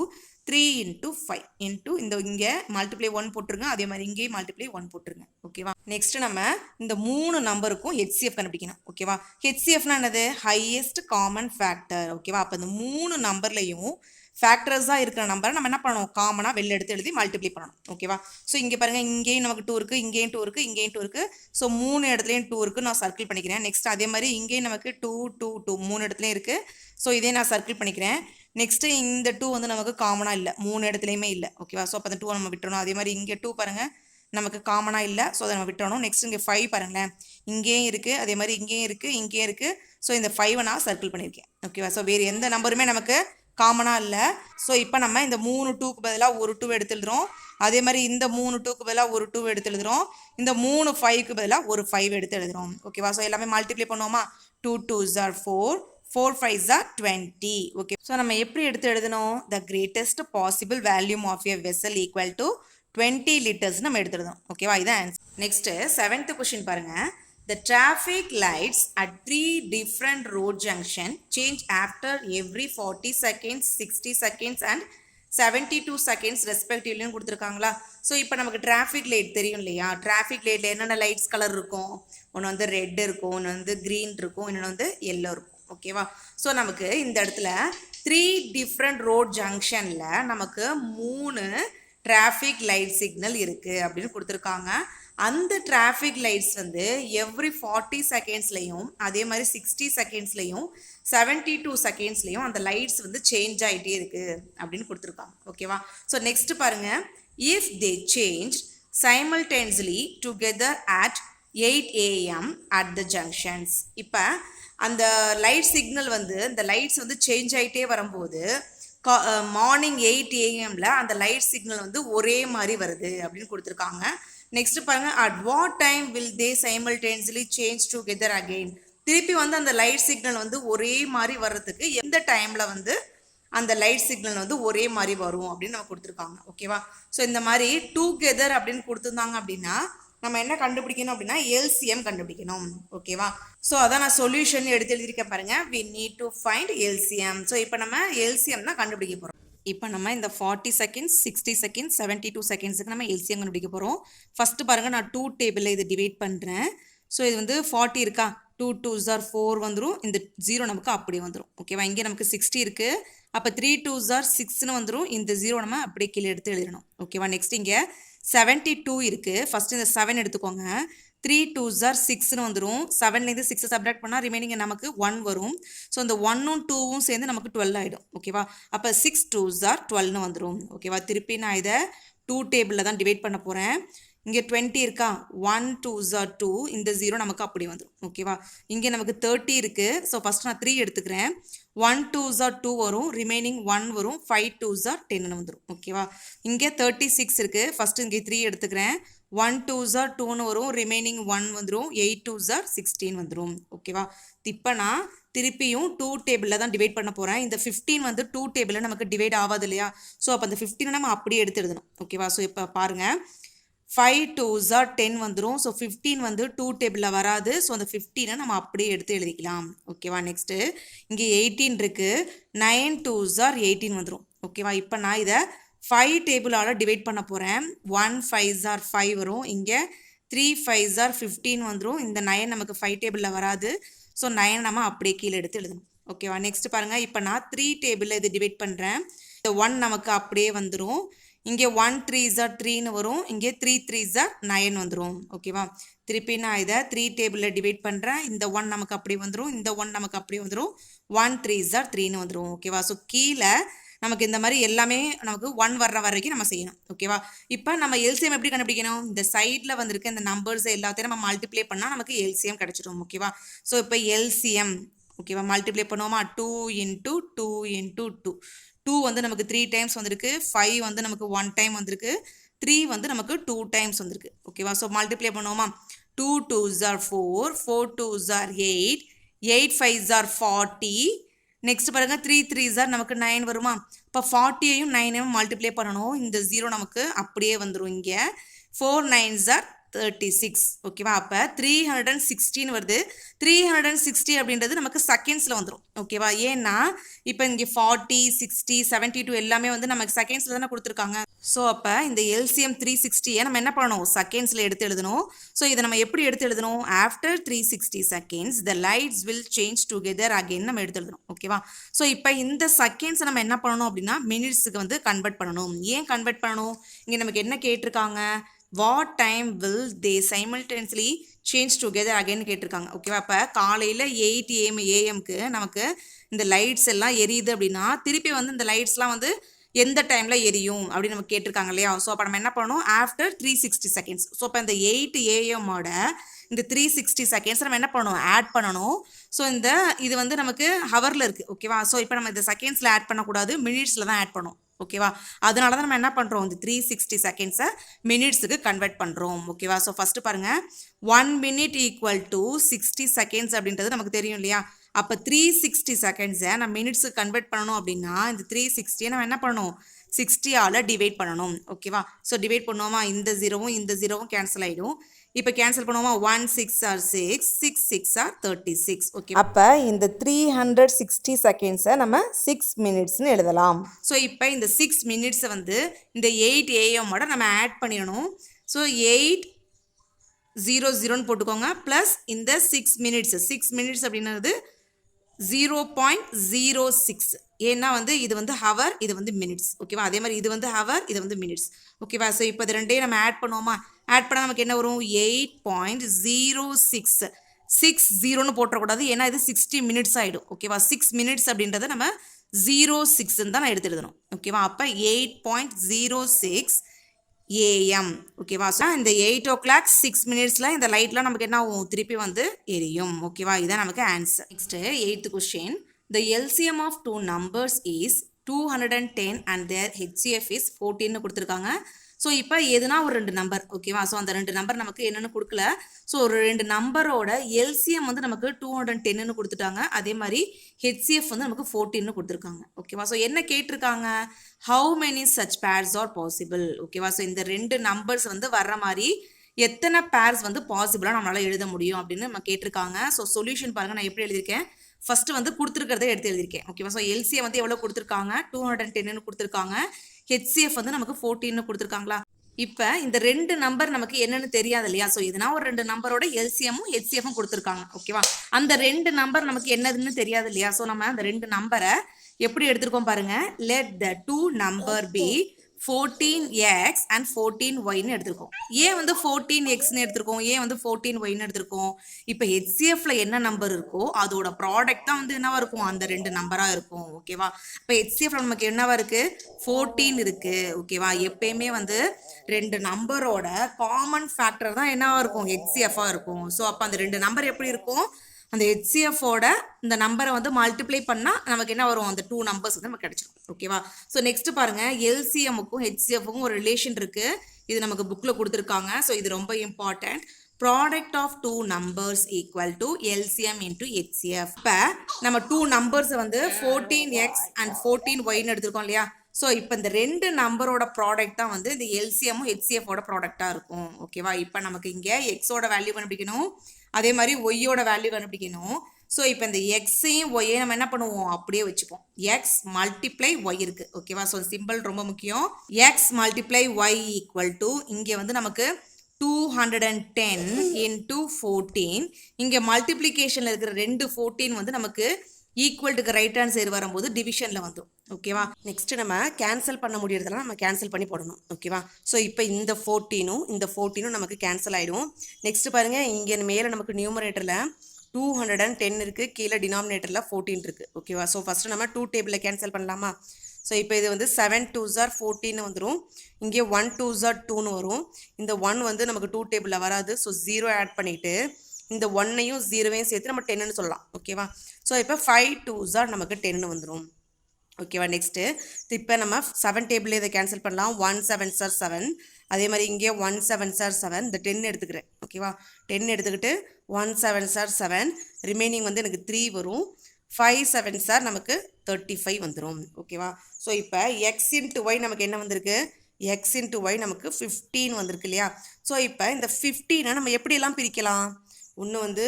3 into 5 into இந்த இங்கே மல்டிப்ளை 1 போட்டுருங்க. அதே மாதிரி இங்கேயும் மல்டிப்ளை 1 போட்டுருங்க. ஓகேவா? நெக்ஸ்ட் நம்ம இந்த 3 நம்பருக்கும் HCF கண்டுபிடிக்கணும். ஓகேவா? HCFனா என்னது? Highest common factor. ஓகேவா? அப்போ இந்த 3 நம்பர்லையும் ஃபேக்டர்ஸாக இருக்கிற நம்பரை நம்ம என்ன பண்ணணும்? காமனாக வெளில எடுத்து எழுதி மல்டிப்ளை பண்ணணும். ஓகேவா? ஸோ இங்கே பாருங்கள், இங்கேயும் நமக்கு 2 இருக்குது, இங்கேயும் 2 இருக்குது, இங்கேயும் 2 இருக்குது. ஸோ 3 இடத்துலையும் 2 இருக்குது. நான் சர்க்கிள் பண்ணிக்கிறேன். நெக்ஸ்ட் அதே மாதிரி இங்கேயும் நமக்கு 2 2 2 3 இடத்துலையும் இருக்குது. ஸோ இதே நான் சர்க்கிள் பண்ணிக்கிறேன். நெக்ஸ்ட்டு இந்த 2 வந்து நமக்கு காமனாக இல்லை, 3 இடத்துலையுமே இல்லை. ஓகேவா? ஸோ அப்போ அந்த 2 நம்ம விட்டுறணும். அதே மாதிரி இங்கே 2 பாருங்கள், நமக்கு காமனாக இல்லை. ஸோ அதை நம்ம விட்டுறணும். நெக்ஸ்ட் இங்கே 5 பாருங்களேன், இங்கேயும் இருக்குது, அதே மாதிரி இங்கேயும் இருக்குது, இங்கேயும் இருக்குது. ஸோ இந்த 5 நான் சர்க்கிள் பண்ணியிருக்கேன். ஓகேவா? ஸோ வேறு எந்த நம்பருமே நமக்கு காமனாக இல்லை. ஸோ இப்போ நம்ம இந்த 3 2க்கு பதிலாக ஒரு 2 எடுத்து எழுதுகிறோம். அதே மாதிரி இந்த 3 2க்கு பதிலாக ஒரு 2 எடுத்து எழுதுகிறோம். இந்த 3 5க்கு பதிலாக ஒரு 5 எடுத்து எழுதுகிறோம். ஓகேவா? ஸோ எல்லாமே மல்டிப்ளை பண்ணுவோமா? 2 2s are 4, 4 5s are 20. Okay, so நம்ம எப்படி எடுத்து எழுதணும்? The greatest possible volume of a vessel equal to 20 liters நம்ம எடுத்து எழுதணும். ஓகேவா? இதான் ஆன்சர். நெக்ஸ்ட்டு 7th கொஸ்டின் பாருங்கள். The traffic lights at 3 different road junction change after every 40 seconds, 60 seconds and 72 seconds respectively கொடுத்துருக்காங்களா. ஸோ இப்போ நமக்கு டிராஃபிக் லைட் தெரியும் இல்லையா, டிராஃபிக் லைட்டில் என்னென்ன லைட்ஸ் கலர் இருக்கும், ஒன்று வந்து ரெட் இருக்கும், ஒன்று வந்து க்ரீன் இருக்கும், இன்னொன்று வந்து எல்லோ இருக்கும். ஓகேவா. ஸோ நமக்கு இந்த இடத்துல 3 டிஃப்ரெண்ட் ரோட் ஜங்ஷனில் நமக்கு 3 டிராஃபிக் லைட் சிக்னல் இருக்குது அப்படின்னு கொடுத்துருக்காங்க. அந்த டிராஃபிக் லைட்ஸ் வந்து எவ்ரி 40 செகண்ட்ஸ்லையும் அதே மாதிரி 60 செகண்ட்ஸ்லையும் 72 செகண்ட்ஸ்லையும் அந்த லைட்ஸ் வந்து சேஞ்ச் ஆகிட்டே இருக்குது அப்படின்னு கொடுத்துருக்காங்க. ஓகேவா. ஸோ நெக்ஸ்ட் பாருங்க, if they change simultaneously together at 8 AM at the junctions. இப்போ அந்த லைட் சிக்னல் வந்து இந்த லைட்ஸ் வந்து சேஞ்ச் ஆகிட்டே வரும்போது மார்னிங் 8 AM அந்த லைட் சிக்னல் வந்து ஒரே மாதிரி வருது அப்படின்னு கொடுத்துருக்காங்க. நெக்ஸ்ட் பாருங்க, at what time will they simultaneously change together again. திருப்பி வந்து அந்த லைட் சிக்னல் வந்து ஒரே மாதிரி வர்றதுக்கு எந்த டைமில் வந்து அந்த லைட் சிக்னல் வந்து ஒரே மாதிரி வரும் அப்படின்னு நம்ம கொடுத்துருக்காங்க. ஓகேவா. ஸோ இந்த மாதிரி டுகெதர் அப்படின்னு கொடுத்துருந்தாங்க அப்படின்னா நம்ம என்ன கண்டுபிடிக்கணும் அப்படின்னா LCM கண்டுபிடிக்கணும். ஓகேவா. ஸோ அதான் நான் சொல்யூஷன் எடுத்து எழுதியிருக்கேன் பாருங்க, we need to find LCM. So இப்போ நம்ம LCM தான் கண்டுபிடிக்க போகிறோம். இப்போ நம்ம இந்த 40 செகண்ட்ஸ், 60 செகண்ட்ஸ், 72 செகண்ட்ஸுக்கு நம்ம LCM கண்டுபிடிக்க போகிறோம். ஃபஸ்ட்டு பாருங்கள், நான் 2 டேபிளில் இது டிவைட் பண்ணுறேன். ஸோ இது வந்து 40 இருக்கா, 2 2s are 4 வந்துடும், இந்த 0 நமக்கு அப்படியே வந்துடும். ஓகேவா. இங்கே நமக்கு 60 இருக்குது, அப்போ 3 2s are 6ன்னு வந்துடும், இந்த 0 நம்ம அப்படியே கீழே எடுத்து எழுதணும். ஓகேவா. நெக்ஸ்ட் இங்கே 72 இருக்குது, ஃபஸ்ட்டு இந்த 7 எடுத்துக்கோங்க, 3 2s are 6ன்னு வந்துடும், 7லேருந்து 6 சப்ராக்ட் பண்ணால் ரிமைனிங் நமக்கு 1 வரும். ஸோ இந்த 1ம் 2ம் சேர்ந்து நமக்கு 12 ஆகிடும். ஓகேவா. அப்போ 6 2s are 12ன்னு வந்துடும். ஓகேவா. திருப்பி நான் இதை 2 டேபிளில் தான் டிவைட் பண்ண போகிறேன். இங்கே 20 இருக்கா, 1 2s are 2, இந்த 0 நமக்கு அப்படி வந்துடும். ஓகேவா. இங்கே நமக்கு 30 இருக்குது, ஸோ ஃபஸ்ட்டு நான் 3 எடுத்துக்கிறேன், 1 2s are 2 வரும், ரிமைனிங் 1 வரும், 5 2s are 10ன்னு வந்துடும். ஓகேவா. இங்கே 36 இருக்குது, ஃபஸ்ட்டு இங்கே 3 எடுத்துக்கிறேன், 1 2s are 2ன்னு வரும், ரிமைனிங் 1 வந்துடும், 8 2s are 16 வந்துடும். ஓகேவா. இப்போ நான் திருப்பியும் 2 டேபிளில் தான் டிவைட் பண்ண போகிறேன். இந்த 15 வந்து 2 டேபிளில் நமக்கு டிவைட் ஆகாது இல்லையா, ஸோ அப்போ அந்த 15 நம்ம அப்படியே எடுத்து எழுதணும். ஓகேவா. ஸோ இப்போ பாருங்கள், 5 2s are 10 வந்துடும், ஸோ 15 வந்து 2 டேபிளில் வராது, ஸோ அந்த 15 நம்ம அப்படியே எடுத்து எழுதிக்கலாம். ஓகேவா. நெக்ஸ்ட்டு இங்கே 18 இருக்குது, 9 2s are 18 வந்துடும். ஓகேவா. இப்போ நான் இதை 5 டேபிளால் டிவைட் பண்ண போகிறேன். 1 5s are 5 வரும், இங்கே 3 5s are 15 வந்துடும், இந்த 9 நமக்கு 5 டேபிளில் வராது, ஸோ 9 நம்ம அப்படியே கீழே எடுத்து எழுதணும். ஓகேவா. நெக்ஸ்ட் பாருங்கள், இப்போ நான் 3 டேபிளில் இது டிவைட் பண்ணுறேன், இந்த 1 நமக்கு அப்படியே வந்துடும், இங்கே 1 3s are 3ன்னு வரும், இங்கே 3 3s are 9 வந்துடும். ஓகேவா. திருப்பி நான் இதை 3 டேபிளில் டிவைட் பண்ணுறேன், இந்த 1 நமக்கு அப்படியே வந்துடும், இந்த 1 நமக்கு அப்படியே வந்துடும், 1 3s are 3ன்னு வந்துடும். ஓகேவா. ஸோ கீழே நமக்கு இந்த மாதிரி எல்லாமே நமக்கு 1 வர்ற வரைக்கும் நம்ம செய்யணும். ஓகேவா. இப்போ நம்ம LCM எப்படி கண்டுபிடிக்கணும், இந்த சைடில் வந்திருக்க இந்த நம்பர்ஸ் எல்லாத்தையும் நம்ம மல்டிப்ளை பண்ணால் நமக்கு LCM கிடச்சிடும். ஓகேவா. ஸோ இப்போ LCM ஓகேவா மல்டிப்ளை பண்ணுவோமா, 2 into 2 into 2, 2 வந்து நமக்கு 3 டைம்ஸ் வந்திருக்கு, 5 வந்து நமக்கு 1 டைம் வந்திருக்கு, 3 வந்து நமக்கு 2 டைம்ஸ் வந்திருக்கு. ஓகேவா. ஸோ மல்டிப்ளை பண்ணுவோமா, 2 2s are 4, 4 2s are 8, 8 5s are 40. Next பாருங்கள், 3 3s are நமக்கு 9 வருமா, இப்போ 40ஐயும் 9ஐயும் மல்டிப்ளை பண்ணணும், இந்த 0 நமக்கு அப்படியே வந்துடும். இங்கே 4 9s are 36. ஓகேவா. அப்போ 316 வருது, 360 அப்படின்றது நமக்கு செகண்ட்ஸில் வந்துடும். ஓகேவா. ஏன்னா இப்போ இங்கே 40 60 72 எல்லாமே வந்து நமக்கு செகண்ட்ஸில் தானே கொடுத்துருக்காங்க. ஸோ அப்போ இந்த LCM 360 நம்ம என்ன பண்ணணும், செகண்ட்ஸில் எடுத்து எழுதணும். ஸோ இதை நம்ம எப்படி எடுத்து எழுதணும், after 360 seconds the lights will change together again நம்ம எடுத்து எழுதணும். ஓகேவா. ஸோ இப்போ இந்த செகண்ட்ஸை நம்ம என்ன பண்ணணும் அப்படின்னா மினிட்ஸுக்கு வந்து கன்வெர்ட் பண்ணணும். ஏன் கன்வெர்ட் பண்ணணும், இங்கே நமக்கு என்ன கேட்டிருக்காங்க, what time will they simultaneously change together அகைன்னு கேட்டிருக்காங்க. ஓகேவா. அப்போ காலையில் 8 AM நமக்கு இந்த லைட்ஸ் எல்லாம் எரியுது அப்படின்னா திருப்பி வந்து இந்த லைட்ஸ்லாம் வந்து எந்த டைமில் எரியும் அப்படின்னு நமக்கு கேட்டிருக்காங்க இல்லையா. ஸோ அப்போ நம்ம என்ன பண்ணணும், ஆஃப்டர் 360 செகண்ட்ஸ். ஸோ இப்போ இந்த 8 AM-ஓட இந்த 360 செகண்ட்ஸ் நம்ம என்ன பண்ணணும், ஆட் பண்ணணும். ஸோ இந்த இது வந்து நமக்கு ஹவரில் இருக்குது. ஓகேவா. ஸோ இப்போ நம்ம இந்த செகண்ட்ஸில் ஆட் பண்ணக்கூடாது, மினிட்ஸில் தான் ஆட் பண்ணணும். ஓகேவா. அதனால தான் நம்ம என்ன பண்ணுறோம், இந்த 360 செகண்ட்ஸை மினிட்ஸுக்கு கன்வெர்ட் பண்ணுறோம். ஓகேவா. ஸோ ஃபஸ்ட்டு பாருங்கள், 1 minute = 60 seconds அப்படின்றது நமக்கு தெரியும் இல்லையா. அப்போ 360 செகண்ட்ஸை நம்ம மினிட்ஸுக்கு கன்வெர்ட் பண்ணணும் அப்படின்னா இந்த 360 நம்ம என்ன பண்ணணும் 60ஆல் டிவைட் பண்ணணும் ஓகேவா. ஸோ டிவைட் பண்ணுவோமா, இந்த ஜீரோவும் கேன்சல் ஆகிடும். இப்போ கேன்சல் பண்ணுவோமா, 1 6 are 6 6 6 are 36 ஓகே. அப்போ இந்த 360 செகண்ட்ஸை நம்ம 6 மினிட்ஸ்னு எழுதலாம். ஸோ இப்போ இந்த 6 மினிட்ஸை வந்து இந்த 8 AM-ஓட நம்ம ஆட் பண்ணிடணும். ஸோ 800 போட்டுக்கோங்க ப்ளஸ் இந்த 6 மினிட்ஸ் அப்படின்றது 0.06. ஏன்னா வந்து இது வந்து ஹவர், இது வந்து மினிட்ஸ் ஓகேவா. அதே மாதிரி இது வந்து ஹவர், இது வந்து மினிட்ஸ் ஓகேவா. ஸோ இப்போ இது ரெண்டையும் நம்ம ஆட் பண்ணுவோமா, ஆட் பண்ணால் நமக்கு என்ன வரும் 8.06. 60 போட்டுறக்கூடாது, ஏன்னா இது 60 மினிட்ஸ் ஆகிடும் ஓகேவா. 6 மினிட்ஸ் அப்படின்றத நம்ம 06 தான் நான் எடுத்து எழுதணும் ஓகேவா. அப்போ 8.06 AM ஓகேவா. ஸோ இந்த 8 o'clock 6 மினிட்ஸில் இந்த லைட்லாம் நமக்கு என்ன ஆகும், திருப்பி வந்து எரியும் ஓகேவா. இதுதான் நமக்கு answer. Next 8th question. The LCM of two numbers is 210 and their HCF is 14 கொடுத்துருக்காங்க. ஸோ இப்போ எதுனா ஒரு 2 நம்பர் ஓகேவா. ஸோ அந்த 2 நம்பர் நமக்கு என்னென்னு கொடுக்கல. ஸோ ஒரு 2 நம்பரோட எல்சிஎம் வந்து நமக்கு 210ன்னு கொடுத்துட்டாங்க. அதே மாதிரி ஹெச்சிஎஃப் வந்து நமக்கு 14ன்னு கொடுத்துருக்காங்க ஓகேவா. ஸோ என்ன கேட்டிருக்காங்க, how many such pairs are possible ஓகேவா. ஸோ இந்த 2 நம்பர்ஸ் வந்து வர்ற மாதிரி எத்தனை பேர்ஸ் வந்து பாசிபிளாக நம்மளால் எழுத முடியும் அப்படின்னு நம்ம கேட்டிருக்காங்க. ஸோ சொல்யூஷன் பாருங்கள், நான் எப்படி எழுதியிருக்கேன். ஃபஸ்ட்டு வந்து கொடுத்துருக்கிறத எடுத்து எழுதியிருக்கேன் ஓகேவா. ஸோ எல்சிஎம் வந்து எவ்வளோ கொடுத்துருக்காங்க, 210ன்னு கொடுத்துருக்காங்க. ஹெச்சிஎஃப் வந்து நமக்கு 14ன்னு கொடுத்துருக்காங்களா. இப்போ இந்த 2 நம்பர் நமக்கு என்னென்னு தெரியாது இல்லையா. ஸோ எதுனா ஒரு 2 நம்பரோட எல்சிஎம்மும் ஹெச்சிஎஃப்பும் கொடுத்துருக்காங்க ஓகேவா. அந்த 2 நம்பர் நமக்கு என்னதுன்னு தெரியாது இல்லையா. ஸோ நம்ம அந்த 2 நம்பரை எப்படி எடுத்திருக்கோம் பாருங்க. Let the 2 number be 14x and 14yன்னு எடுத்திருக்கோம். ஏன் வந்து 14xன்னு எடுத்திருக்கோம், ஏன் வந்து 14yன்னு எடுத்திருக்கோம். இப்போ ஹெச்சிஎஃப்ல என்ன நம்பர் இருக்கோ அதோட ப்ராடக்ட் தான் வந்து என்னவா இருக்கும், அந்த 2 நம்பரா இருக்கும் ஓகேவா. இப்போ ஹெச்சிஎஃப்ல நமக்கு என்னவா இருக்கு, 14 இருக்கு ஓகேவா. எப்பயுமே வந்து 2 நம்பரோட காமன் ஃபேக்டர் தான் என்னவா இருக்கும், ஹெச்சிஎஃப்ஆ இருக்கும். ஸோ அப்போ அந்த 2 நம்பர் எப்படி இருக்கும், அந்த ஹெச்சிஎஃபோட இந்த நம்பரை வந்து மல்டிப்ளை பண்ணால் நமக்கு என்ன வரும், அந்த 2 நம்பர்ஸ் வந்து நமக்கு கிடைச்சிடும் ஓகேவா. ஸோ நெக்ஸ்ட் பாருங்க, எல்சிஎம்முக்கும் ஹெச்சிஎஃப்க்கும் ஒரு ரிலேஷன் இருக்கு. இது நமக்கு புக்கில் கொடுத்துருக்காங்க. ஸோ இது ரொம்ப important. Product of 2 numbers equal to LCM into HCF. இப்போ நம்ம 2 நம்பர்ஸை வந்து 14x and 14yன்னு எடுத்திருக்கோம் இல்லையா. ஸோ இப்போ இந்த 2 நம்பரோட ப்ராடக்ட் தான் வந்து இந்த எல்சிஎம்மும் ஹெச்சிஎஃபோட ப்ராடக்டாக இருக்கும் ஓகேவா. இப்போ நமக்கு இங்கே எக்ஸோட வேல்யூ கண்டுபிடிக்கணும், அதே மாதிரி ஒய்யோட வேல்யூ கண்டுபிடிக்கணும். ஸோ இப்போ இந்த எக்ஸையும் ஒய்யையும் நம்ம என்ன பண்ணுவோம், அப்படியே வச்சுப்போம். எக்ஸ் மல்டிப்ளை ஒய் இருக்குது ஓகேவா. ஸோ சிம்பிள் ரொம்ப முக்கியம். X multiply Y equal to இங்கே வந்து நமக்கு 210 into 14. இங்கே மல்டிப்ளிகேஷனில் இருக்கிற 2 14 வந்து நமக்கு ஈக்குவல்ட்டுக்கு ரைட் ஹேண்ட் சைடு வரும்போது டிவிஷனில் வந்துடும் ஓகேவா. நெக்ஸ்ட்டு நம்ம கேன்சல் பண்ண முடியறதெல்லாம் நம்ம கேன்சல் பண்ணி போடணும் ஓகேவா. ஸோ இப்போ இந்த 14ம் நமக்கு கேன்சல் ஆகிடும். நெக்ஸ்ட்டு பாருங்கள், இங்கே மேலே நமக்கு நியூமரேட்டரில் 210 இருக்குது, கீழே டினாமினேட்டரில் 14 இருக்குது ஓகேவா. ஸோ ஃபஸ்ட்டு நம்ம 2 டேபிளில் கேன்சல் பண்ணலாமா. ஸோ இப்போ இது வந்து 7 2s are 14 வந்துடும். இங்கே 1 2s are 2ன்னு வரும். இந்த 1 வந்து நமக்கு 2 டேபிளில் வராது. ஸோ 0 ஆட் பண்ணிவிட்டு இந்த 1ஐயும் 0வையும் சேர்த்து நம்ம 10ன்னு சொல்லலாம் ஓகேவா. ஸோ இப்போ 5 2s are நமக்கு 10ன்னு வந்துடும் ஓகேவா. நெக்ஸ்ட்டு இப்போ நம்ம 7 டேபிளில் இதை கேன்சல் பண்ணலாம். 1 7s are 7. அதே மாதிரி இங்கே 1 7s are 7. இந்த 10 எடுத்துக்கிறேன் ஓகேவா. 10 எடுத்துக்கிட்டு 1 7s are 7. ரிமைனிங் வந்து எனக்கு 3 வரும். 5 7s are நமக்கு 35 வந்துடும் ஓகேவா. ஸோ இப்போ எக்ஸ் இன்ட்டு ஒய் நமக்கு என்ன வந்திருக்கு, எக்ஸ் இன்ட்டு ஒய் நமக்கு 15 வந்திருக்கு இல்லையா. ஸோ இப்போ இந்த 15 நம்ம எப்படியெல்லாம் பிரிக்கலாம், ஒன்று வந்து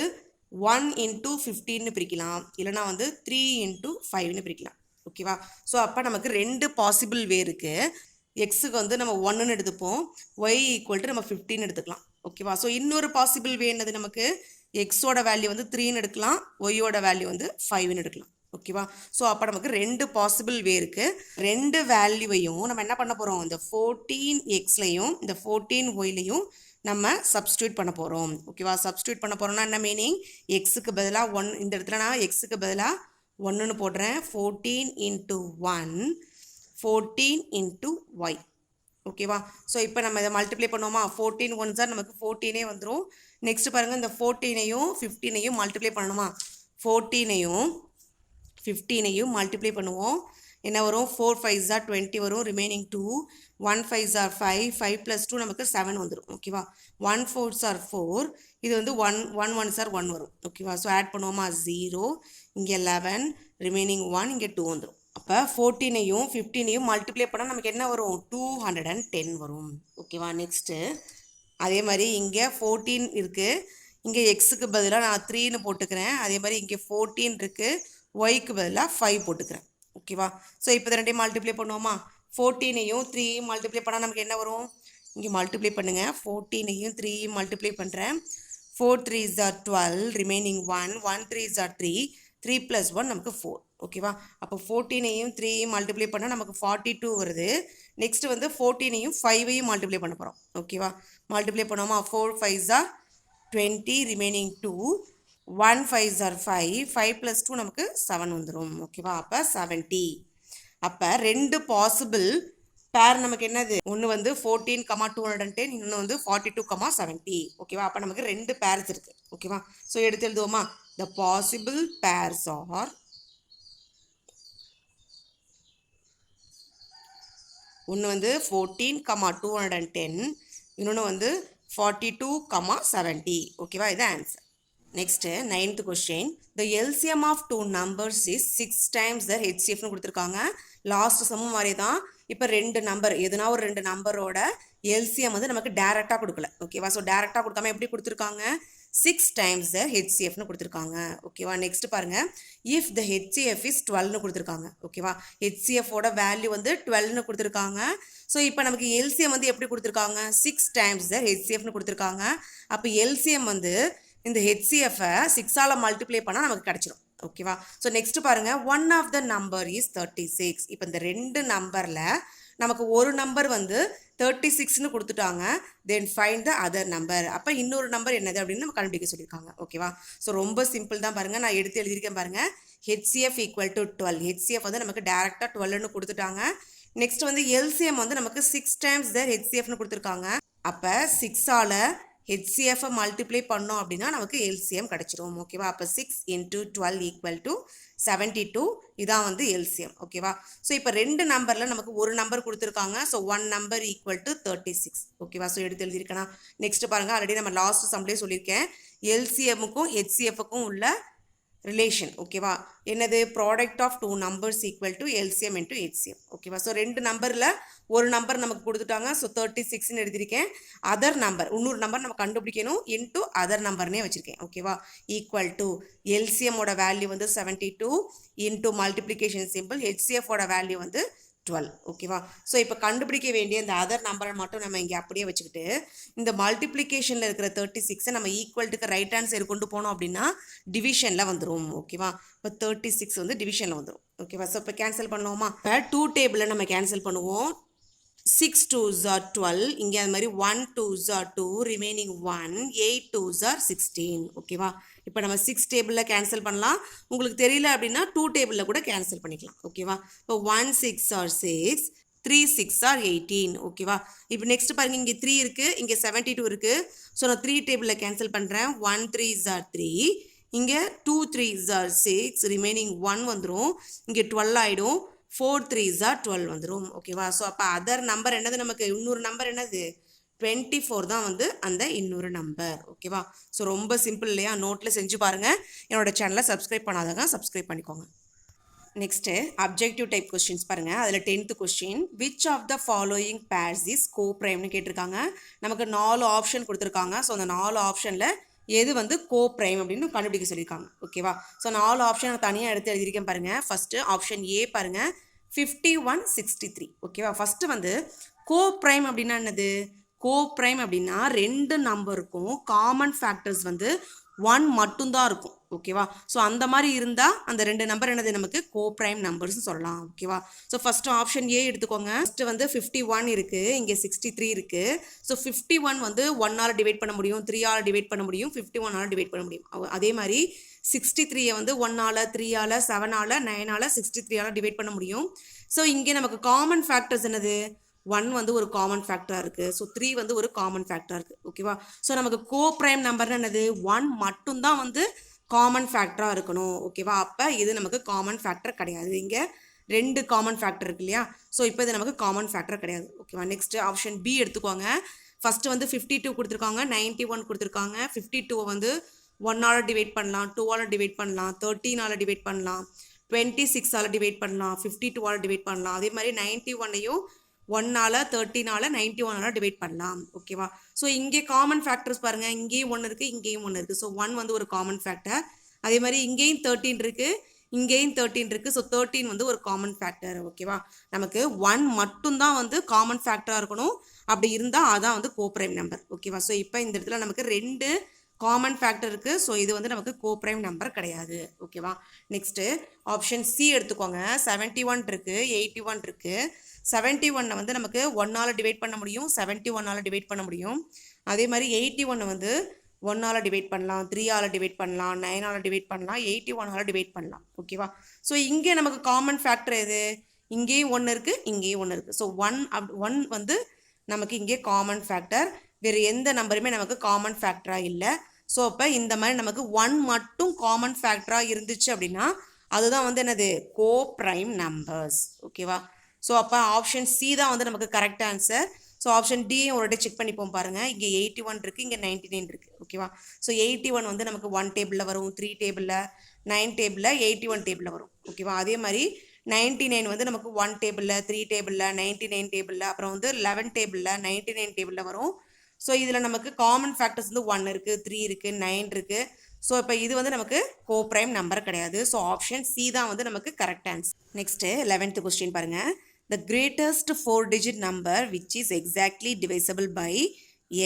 1 into 15ன்னு பிரிக்கலாம், இல்லைனா வந்து 3 into 5ன்னு பிரிக்கலாம் ஓகேவா. ஸோ அப்போ நமக்கு 2 பாசிபிள் வே இருக்குது. எக்ஸுக்கு வந்து நம்ம 1ன்னு எடுத்துப்போம், ஒய் ஈக்குவல் டு நம்ம 15 எடுத்துக்கலாம் ஓகேவா. ஸோ இன்னொரு பாசிபிள் வே என்னது, நமக்கு எக்ஸோட வேல்யூ வந்து 3ன்னு எடுக்கலாம், ஒய்யோட வேல்யூ வந்து 5ன்னு எடுக்கலாம் ஓகேவா. ஸோ அப்போ நமக்கு 2 பாசிபிள் வே இருக்குது. 2 வேல்யூவையும் நம்ம என்ன பண்ண போகிறோம், இந்த 14xலையும் இந்த 14yலையும் நம்ம சப்ஸ்டியூட் பண்ண போகிறோம் ஓகேவா. சப்ஸ்டியூட் பண்ண போகிறோம்னா என்ன மீனிங், எக்ஸுக்கு பதிலாக 1, இந்த இடத்துல நான் எக்ஸுக்கு பதிலாக 1ன்னு போடுறேன். 14 into 1 14 into y ஓகேவா. ஸோ இப்போ நம்ம இதை மல்டிப்ளை பண்ணுவோமா. 14 1s are நமக்கு 14 வந்துடும். நெக்ஸ்ட் பாருங்கள், இந்த 14ஐயும் 15ஐயும் மல்டிப்ளை பண்ணணுமா. 14ஐயும் 15ஐயும் மல்டிப்ளை பண்ணுவோம். என்ன வரும் 4 5s are 20 வரும் ரிமைனிங் 2 1 5s are 5 5 + 2 நமக்கு 7 வந்துடும் ஓகேவா 1 4s are 4 இது வந்து 1 1 1s are 1 வரும் ஓகேவா ஸோ ஆட் பண்ணுவோமா 0 இங்கே 11 ரிமைனிங் 1 இங்கே 2 வந்துடும் அப்போ 14ஐயும் 15ஐயும் மல்டிப்ளை பண்ணால் நமக்கு என்ன வரும் 210 வரும் ஓகேவா நெக்ஸ்ட்டு அதே மாதிரி இங்கே 14 இருக்குது இங்கே எக்ஸுக்கு பதிலாக நான் 3ன்னு போட்டுக்கிறேன் அதே மாதிரி இங்கே 14 இருக்குது ஒய்க்கு பதிலாக 5 போட்டுக்கிறேன் ஓகேவா ஸோ இப்போ ரெண்டையும் மல்டிப்ளை பண்ணுவோமா 14ஐயும் 3ஐயும் மல்டிப்ளை பண்ணால் நமக்கு என்ன வரும் இங்கே மல்டிப்ளை பண்ணுங்கள் 14ஐயும் 3ஐயும் மல்டிப்ளை பண்ணுறேன் 4 3s are 12 remaining 1 1 3s are 3 3 + 1 நமக்கு 4 ஓகேவா அப்போ 14ஐயும் 3ஐயும் மல்டிப்ளை பண்ணால் நமக்கு 42 வருது நெக்ஸ்ட் வந்து 14ஐயும் 5ஐயும் மல்டிப்ளை பண்ண போகிறோம் ஓகேவா மல்டிப்ளை பண்ணுவோமா 4 5s are 20 remaining 2 1 5s are 5 5 + 2 நமக்கு 7 வந்துடும் ஓகேவா அப்போ 70 அப்போ ரெண்டு பாசிபிள் பேர் நமக்கு என்னது ஒன்று வந்து 14,210 இன்னொன்று வந்து 42,70 ஓகேவா அப்போ நமக்கு ரெண்டு பேர்ஸ் இருக்குது ஓகேவா ஸோ எடுத்து எழுதுவோமா த பாசிபிள் பேர்ஸ் ஆர் ஒன்று வந்து 14,210 இன்னொன்று வந்து 42,70 ஓகேவா இது answer Next, 9th question. The LCM of two numbers is 6 times the HCF னு கொடுத்துருக்காங்க லாஸ்ட் சமம் மாதிரி தான் இப்போ ரெண்டு நம்பர் எதுனா ஒரு ரெண்டு நம்பரோட LCM வந்து நமக்கு டேரெக்டாக கொடுக்கல ஓகேவா ஸோ டேரெக்டாக கொடுக்காம எப்படி கொடுத்துருக்காங்க 6 times the HCF னு கொடுத்துருக்காங்க ஓகேவா நெக்ஸ்ட் பாருங்க if the HCF is 12 னு கொடுத்துருக்காங்க ஓகேவா HCF ஓட வேல்யூ வந்து 12 னு கொடுத்துருக்காங்க ஸோ இப்போ நமக்கு LCM வந்து எப்படி கொடுத்துருக்காங்க 6 times the HCF னு கொடுத்துருக்காங்க அப்போ LCM வந்து இந்த HCF-ஐ 6ஆல் மல்டிப்ளை பண்ணால் நமக்கு கிடச்சிரும் ஓகேவா ஸோ நெக்ஸ்ட் பாருங்கள் one of the number is 36 இப்போ இந்த ரெண்டு நம்பரில் நமக்கு ஒரு நம்பர் வந்து 36ன்னு கொடுத்துட்டாங்க then find the other number அப்போ இன்னொரு நம்பர் என்னது அப்படின்னு நம்ம கண்டுபிடிக்க சொல்லியிருக்காங்க ஓகேவா ஸோ ரொம்ப சிம்பிள் தான் பாருங்கள் நான் எடுத்து எழுதியிருக்கேன் பாருங்கள் HCF = 12 HCF வந்து நமக்கு டேரெக்டாக 12ன்னு கொடுத்துட்டாங்க நெக்ஸ்ட் வந்து LCM வந்து நமக்கு 6 times the HCF-னு கொடுத்துருக்காங்க அப்போ 6ஆல் HCF-ஐ மல்டிப்ளை பண்ணோம் அப்படின்னா நமக்கு LCM கிடச்சிரும் ஓகேவா அப்போ 6 × 12 = 72 இதான் வந்து LCM ஓகேவா ஸோ இப்போ ரெண்டு நம்பரில் நமக்கு ஒரு நம்பர் கொடுத்துருக்காங்க ஸோ ஒன் நம்பர் = 36 ஓகேவா ஸோ எடுத்து எழுதியிருக்கேனா நெக்ஸ்ட் பாருங்கள் ஆல்ரெடி நம்ம லாஸ்ட் சம்லேயே சொல்லியிருக்கேன் LCM-க்கும் HCF-க்கும் உள்ள ரிலேஷன் ஓகேவா என்னது product of two numbers = LCM × HCF ஓகேவா ஸோ ரெண்டு நம்பரில் ஒரு நம்பர் நமக்கு கொடுத்துட்டாங்க ஸோ 36ன்னு எழுதியிருக்கேன் அதர் நம்பர் இன்னொரு நம்பர் நம்ம கண்டுபிடிக்கணும் இன்ட்டு அதர் நம்பர்னே வச்சுருக்கேன் ஓகேவா = LCM-ஓட வேல்யூ வந்து 72 இன்ட்டு மல்டிப்ளிகேஷன் சிம்பிள் HCF-ஓட வேல்யூ வந்து 12 ஓகேவா ஸோ இப்போ கண்டுபிடிக்க வேண்டிய இந்த அதர் நம்பரை மட்டும் நம்ம இங்கே அப்படியே வச்சுக்கிட்டு இந்த மல்டிப்ளிகேஷனில் இருக்கிற 36-ஐ நம்ம ஈக்குவல்ட்டுக்கு ரைட் ஹேண்ட் சைடு கொண்டு போனோம் அப்படின்னா டிவிஷனில் வந்துடும் ஓகேவா இப்போ 36 வந்து டிவிஷனில் வந்துடும் ஓகேவா ஸோ இப்போ கேன்சல் பண்ணுவோமா இப்போ 2 டேபிளில் நம்ம கேன்சல் பண்ணுவோம் 6 2s are 12 இங்கே அது மாதிரி 1 2s are 2 remaining 1 8 2s are 16 ஓகேவா இப்போ நம்ம 6 டேபிளில் கேன்சல் பண்ணலாம் உங்களுக்கு தெரியல அப்படின்னா 2 டேபிளில் கூட கேன்சல் பண்ணிக்கலாம் ஓகேவா இப்போ 1 6 are 6 3 6 are 18 ஓகேவா இப்போ நெக்ஸ்ட் பாருங்க இங்கே 3 இருக்குது இங்கே 72 இருக்குது ஸோ நான் 3 டேபிளில் கேன்சல் பண்ணுறேன் 1 3s are 3 இங்கே 2 3s are 6 ரிமைனிங் 1 வந்துடும் இங்கே 12 ஆகிடும் 4 3s are 12 வந்துடும் ஓகேவா ஸோ அப்போ அதர் நம்பர் என்னது நமக்கு இன்னொரு நம்பர் என்னது 24 தான் வந்து அந்த இன்னொரு நம்பர் ஓகேவா ஸோ ரொம்ப சிம்பிள் இல்லையா நோட்டில் செஞ்சு பாருங்கள் என்னோட சேனலை சப்ஸ்கிரைப் பண்ணாதவங்க சப்ஸ்கிரைப் பண்ணிக்கோங்க நெக்ஸ்ட்டு அப்ஜெக்டிவ் டைப் கொஸ்டின்ஸ் பாருங்கள் அதில் 10th question which of the following pairs is கோப்ரைம்னு கேட்டிருக்காங்க நமக்கு 4 ஆப்ஷன் கொடுத்துருக்காங்க ஸோ அந்த 4 ஆப்ஷனில் எது வந்து கோப்ரைம் அப்படின்னு கண்டுபிடிக்க சொல்லியிருக்காங்க ஓகேவா ஸோ 4 ஆப்ஷன் தனியாக எடுத்து எழுதியிருக்கேன் பாருங்கள் ஃபஸ்ட்டு ஆப்ஷன் ஏ பாருங்கள் 5163 ஓகேவா ஃபஸ்ட்டு வந்து கோப்ரைம் அப்படின்னா என்னது கோப்ரைம் அப்படின்னா ரெண்டு நம்பருக்கும் காமன் ஃபேக்டர்ஸ் வந்து 1 மட்டும்தான் இருக்கும் ஓகேவா ஸோ அந்த மாதிரி இருந்தால் அந்த ரெண்டு நம்பர் என்னது நமக்கு கோப்ரைம் நம்பர்ஸ்னு சொல்லலாம் ஓகேவா ஸோ ஃபஸ்ட்டு ஆப்ஷன் ஏ எடுத்துக்கோங்க ஃபஸ்ட்டு வந்து 51 இருக்குது இங்கே 63 இருக்குது ஸோ 51 வந்து 1ஆல் டிவைட் பண்ண முடியும் 3ஆல் டிவைட் பண்ண முடியும் 51ஆல் டிவைட் பண்ண முடியும் அதே மாதிரி 63-ஐ வந்து 1ஆல் 3ஆல் 7ஆல் 9ஆல் 63ஆல் டிவைட் பண்ண முடியும் ஸோ இங்கே நமக்கு காமன் ஃபேக்டர்ஸ் என்னது 1 வந்து ஒரு காமன் ஃபேக்டராக இருக்குது ஸோ 3 வந்து ஒரு காமன் ஃபேக்டராக இருக்குது ஓகேவா ஸோ நமக்கு கோப்ரைம் நம்பர்னு என்னது 1 மட்டும்தான் வந்து காமன் ஃபேக்டராக இருக்கணும் ஓகேவா அப்போ இது நமக்கு காமன் ஃபேக்டர் கிடையாது இங்கே 2 காமன் ஃபேக்டர் இருக்கு இல்லையா? ஸோ இப்போ இது நமக்கு காமன் ஃபேக்டர் கிடையாது. ஓகேவா? நெக்ஸ்ட் ஆப்ஷன் பி எடுத்துக்கோங்க. ஃபர்ஸ்ட் வந்து 52 கொடுத்துருக்காங்க, 91 கொடுத்துருக்காங்க. 52 வந்து 1ஆல் டிவைட் பண்ணலாம், 2ஆல் டிவைட் பண்ணலாம், 13ஆல் டிவைட் பண்ணலாம், 26ஆல் டிவைட் பண்ணலாம், 52ஆல் டிவைட் பண்ணலாம். அதே மாதிரி 91ஐயும் 1ஆல் 13ஆல் 91ஆல் டிவைட் பண்ணலாம். ஓகேவா? ஸோ இங்கே காமன் ஃபேக்டர்ஸ் பாருங்கள், இங்கேயும் 1 இருக்குது, இங்கேயும் 1 இருக்குது. ஸோ 1 வந்து ஒரு காமன் ஃபேக்டர். அதே மாதிரி இங்கேயும் 13 இருக்குது, இங்கேயும் 13 இருக்குது. ஸோ 13 வந்து ஒரு காமன் ஃபேக்டர். ஓகேவா? நமக்கு 1 மட்டும்தான் வந்து காமன் ஃபேக்டராக இருக்கணும். அப்படி இருந்தால் அதான் வந்து கோப்ரைம் நம்பர். ஓகேவா? ஸோ இப்போ இந்த இடத்துல நமக்கு 2 காமன் ஃபேக்டர் இருக்குது. ஸோ இது வந்து நமக்கு கோப்ரைம் நம்பர் கிடையாது. ஓகேவா? நெக்ஸ்ட்டு ஆப்ஷன் சி எடுத்துக்கோங்க. 71 இருக்குது, 81 இருக்குது. 71 வந்து நமக்கு 1ஆல் டிவைட் பண்ண முடியும், 71ஆல் டிவைட் பண்ண முடியும். அதே மாதிரி 81 வந்து 1ஆல் டிவைட் பண்ணலாம், 3ஆல் டிவைட் பண்ணலாம், 9ஆல் டிவைட் பண்ணலாம், 81ஆல் டிவைட் பண்ணலாம். ஓகேவா? ஸோ இங்கே நமக்கு காமன் ஃபேக்டர் எது? இங்கேயும் 1 இருக்குது, இங்கேயும் 1 இருக்குது. ஸோ 1 வந்து நமக்கு இங்கே காமன் ஃபேக்டர். வேறு எந்த நம்பருமே நமக்கு காமன் ஃபேக்டராக இல்லை. ஸோ அப்போ இந்த மாதிரி நமக்கு 1 மட்டும் காமன் ஃபேக்டராக இருந்துச்சு அப்படின்னா அதுதான் வந்து என்னது? Coprime numbers. ஓகேவா? ஸோ அப்போ ஆப்ஷன் சி தான் வந்து நமக்கு கரெக்ட் ஆன்சர். ஸோ ஆப்ஷன் டியும் ஒரு வாட்டி செக் பண்ணிப்போம் பாருங்கள். இங்கே 81 இருக்குது, இங்கே 99 இருக்குது. ஓகேவா? ஸோ 81 வந்து நமக்கு 1 டேபிளில் வரும், 3 டேபிளில், 9 டேபிளில், 81 டேபிளில் வரும். ஓகேவா? அதே மாதிரி 99 வந்து நமக்கு 1 டேபிளில், 3 டேபிளில், 99 டேபிளில், அப்புறம் வந்து 11 டேபிளில், 99 டேபிளில் வரும். ஸோ இதில் நமக்கு காமன் ஃபேக்டர்ஸ் வந்து 1 இருக்குது, 3 இருக்குது, 9 இருக்குது. ஸோ இப்போ இது வந்து நமக்கு கோப்ரைம் நம்பர் கிடையாது. ஸோ ஆப்ஷன் சி தான் வந்து நமக்கு correct answer. Next 11th question பாருங்கள். The greatest 4-digit number which is exactly divisible by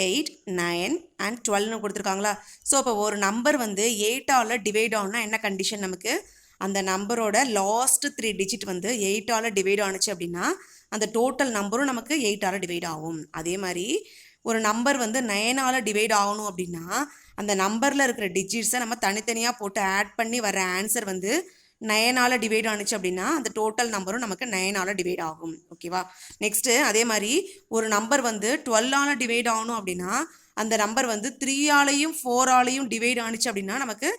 8, 9 and 12 கொடுத்துருக்காங்களா? ஸோ அப்போ ஒரு நம்பர் வந்து 8ஆல் டிவைட் ஆகுனா என்ன கண்டிஷன்? நமக்கு அந்த நம்பரோட லாஸ்ட் 3 டிஜிட் வந்து 8ஆல் டிவைட் ஆனுச்சு அப்படின்னா அந்த டோட்டல் நம்பரும் நமக்கு 8ஆல் டிவைட் ஆகும். அதே மாதிரி ஒரு நம்பர் வந்து 9ஆல் டிவைட் ஆகணும் அப்படின்னா அந்த நம்பரில் இருக்கிற டிஜிட்ஸை நம்ம தனித்தனியாக போட்டு ஆட் பண்ணி வர ஆன்சர் வந்து 9ஆல் டிவைட் ஆனிச்சு அப்படின்னா அந்த டோட்டல் நம்பரும் நமக்கு 9ஆல் டிவைட் ஆகும். ஓகேவா? நெக்ஸ்ட்டு அதே மாதிரி ஒரு நம்பர் வந்து 12ஆல் டிவைட் ஆகணும் அப்படின்னா அந்த நம்பர் வந்து 3ஆலையும் 4ஆலையும் டிவைட் ஆனிச்சு அப்படின்னா நமக்கு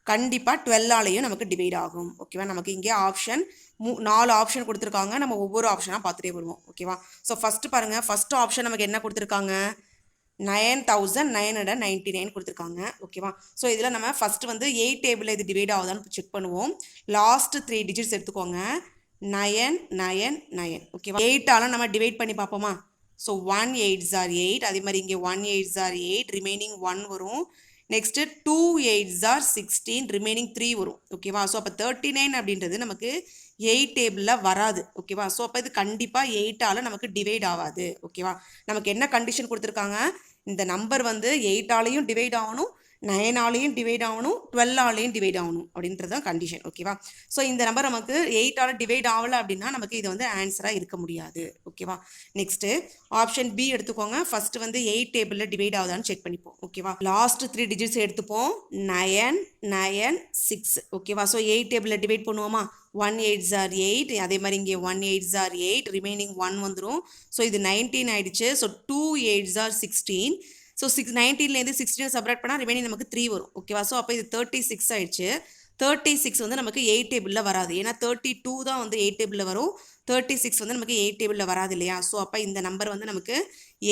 கண்டிப்பாக 12ஆலையும் நமக்கு டிவைட் ஆகும். ஓகேவா? நமக்கு இங்கே ஆப்ஷன் 4 ஆப்ஷன் கொடுத்துருக்காங்க. நம்ம ஒவ்வொரு ஆப்ஷனாக பார்த்துட்டே வருவோம். ஓகேவா? ஸோ ஃபஸ்ட்டு பாருங்கள், ஃபஸ்ட்டு ஆப்ஷன் நமக்கு என்ன கொடுத்துருக்காங்க? 9999 கொடுத்துருக்காங்க. ஓகேவா? ஸோ இதில் நம்ம ஃபஸ்ட்டு வந்து 8 டேபிளில் இது டிவைட் ஆகுதான்னு செக் பண்ணுவோம். லாஸ்ட் 3 டிஜிட்ஸ் எடுத்துக்கோங்க. 999. ஓகேவா? 8ஆல் நம்ம டிவைட் பண்ணி பார்ப்போமா? So 1 8s are 8. அதே மாதிரி இங்கே 1 8s are 8, ரிமைனிங் 1 வரும். நெக்ஸ்ட்டு 2 8s are 16, ரிமைனிங் 3 வரும். ஓகேவா? ஸோ அப்போ 39 அப்படின்றது நமக்கு 8 டேபிளில் வராது. ஓகேவா? ஸோ அப்போ இது கண்டிப்பாக 8ஆல் நமக்கு டிவைட் ஆகாது. ஓகேவா? நமக்கு என்ன கண்டிஷன் கொடுத்துருக்காங்க? இந்த நம்பர் வந்து 8ஆலையும் டிவைட் ஆகணும், 9ஆலையும் டிவைட் ஆகணும், 12ஆலையும் டிவைட் ஆகணும் அப்படின்றது தான் கண்டிஷன். ஓகேவா? ஸோ இந்த நம்பர் நமக்கு 8ஆல் டிவைட் ஆகலை அப்படின்னா நமக்கு இது வந்து ஆன்சராக இருக்க முடியாது. ஓகேவா? நெக்ஸ்ட்டு ஆப்ஷன் பி எடுத்துக்கோங்க. ஃபஸ்ட்டு வந்து 8 டேபிளில் டிவைட் ஆகுதான்னு செக் பண்ணிப்போம். ஓகேவா? லாஸ்ட் 3 டிஜிட்ஸ் எடுத்துப்போம். 9 9 6. ஓகேவா? ஸோ 8 டேபிளில் டிவைட் பண்ணுவோமா? 1 8s are 8. அதே மாதிரி இங்கே 1 8s are 8, ரிமைனிங் 1 வந்துடும். ஸோ இது 19 ஆயிடுச்சு. So 2 8s are 16. ஸோ 19லேருந்து 16 சப்ராக்ட் பண்ணால் ரிமைனிங் நமக்கு 3 வரும். ஓகேவா? ஸோ அப்போ இது 36 ஆயிடுச்சு. 36 வந்து நமக்கு 8 டேபிளில் வராது. ஏன்னா 32 தான் வந்து 8 டேபிளில் வரும். 36 வந்து நமக்கு 8 டேபிளில் வராது இல்லையா? ஸோ அப்போ இந்த நம்பர் வந்து நமக்கு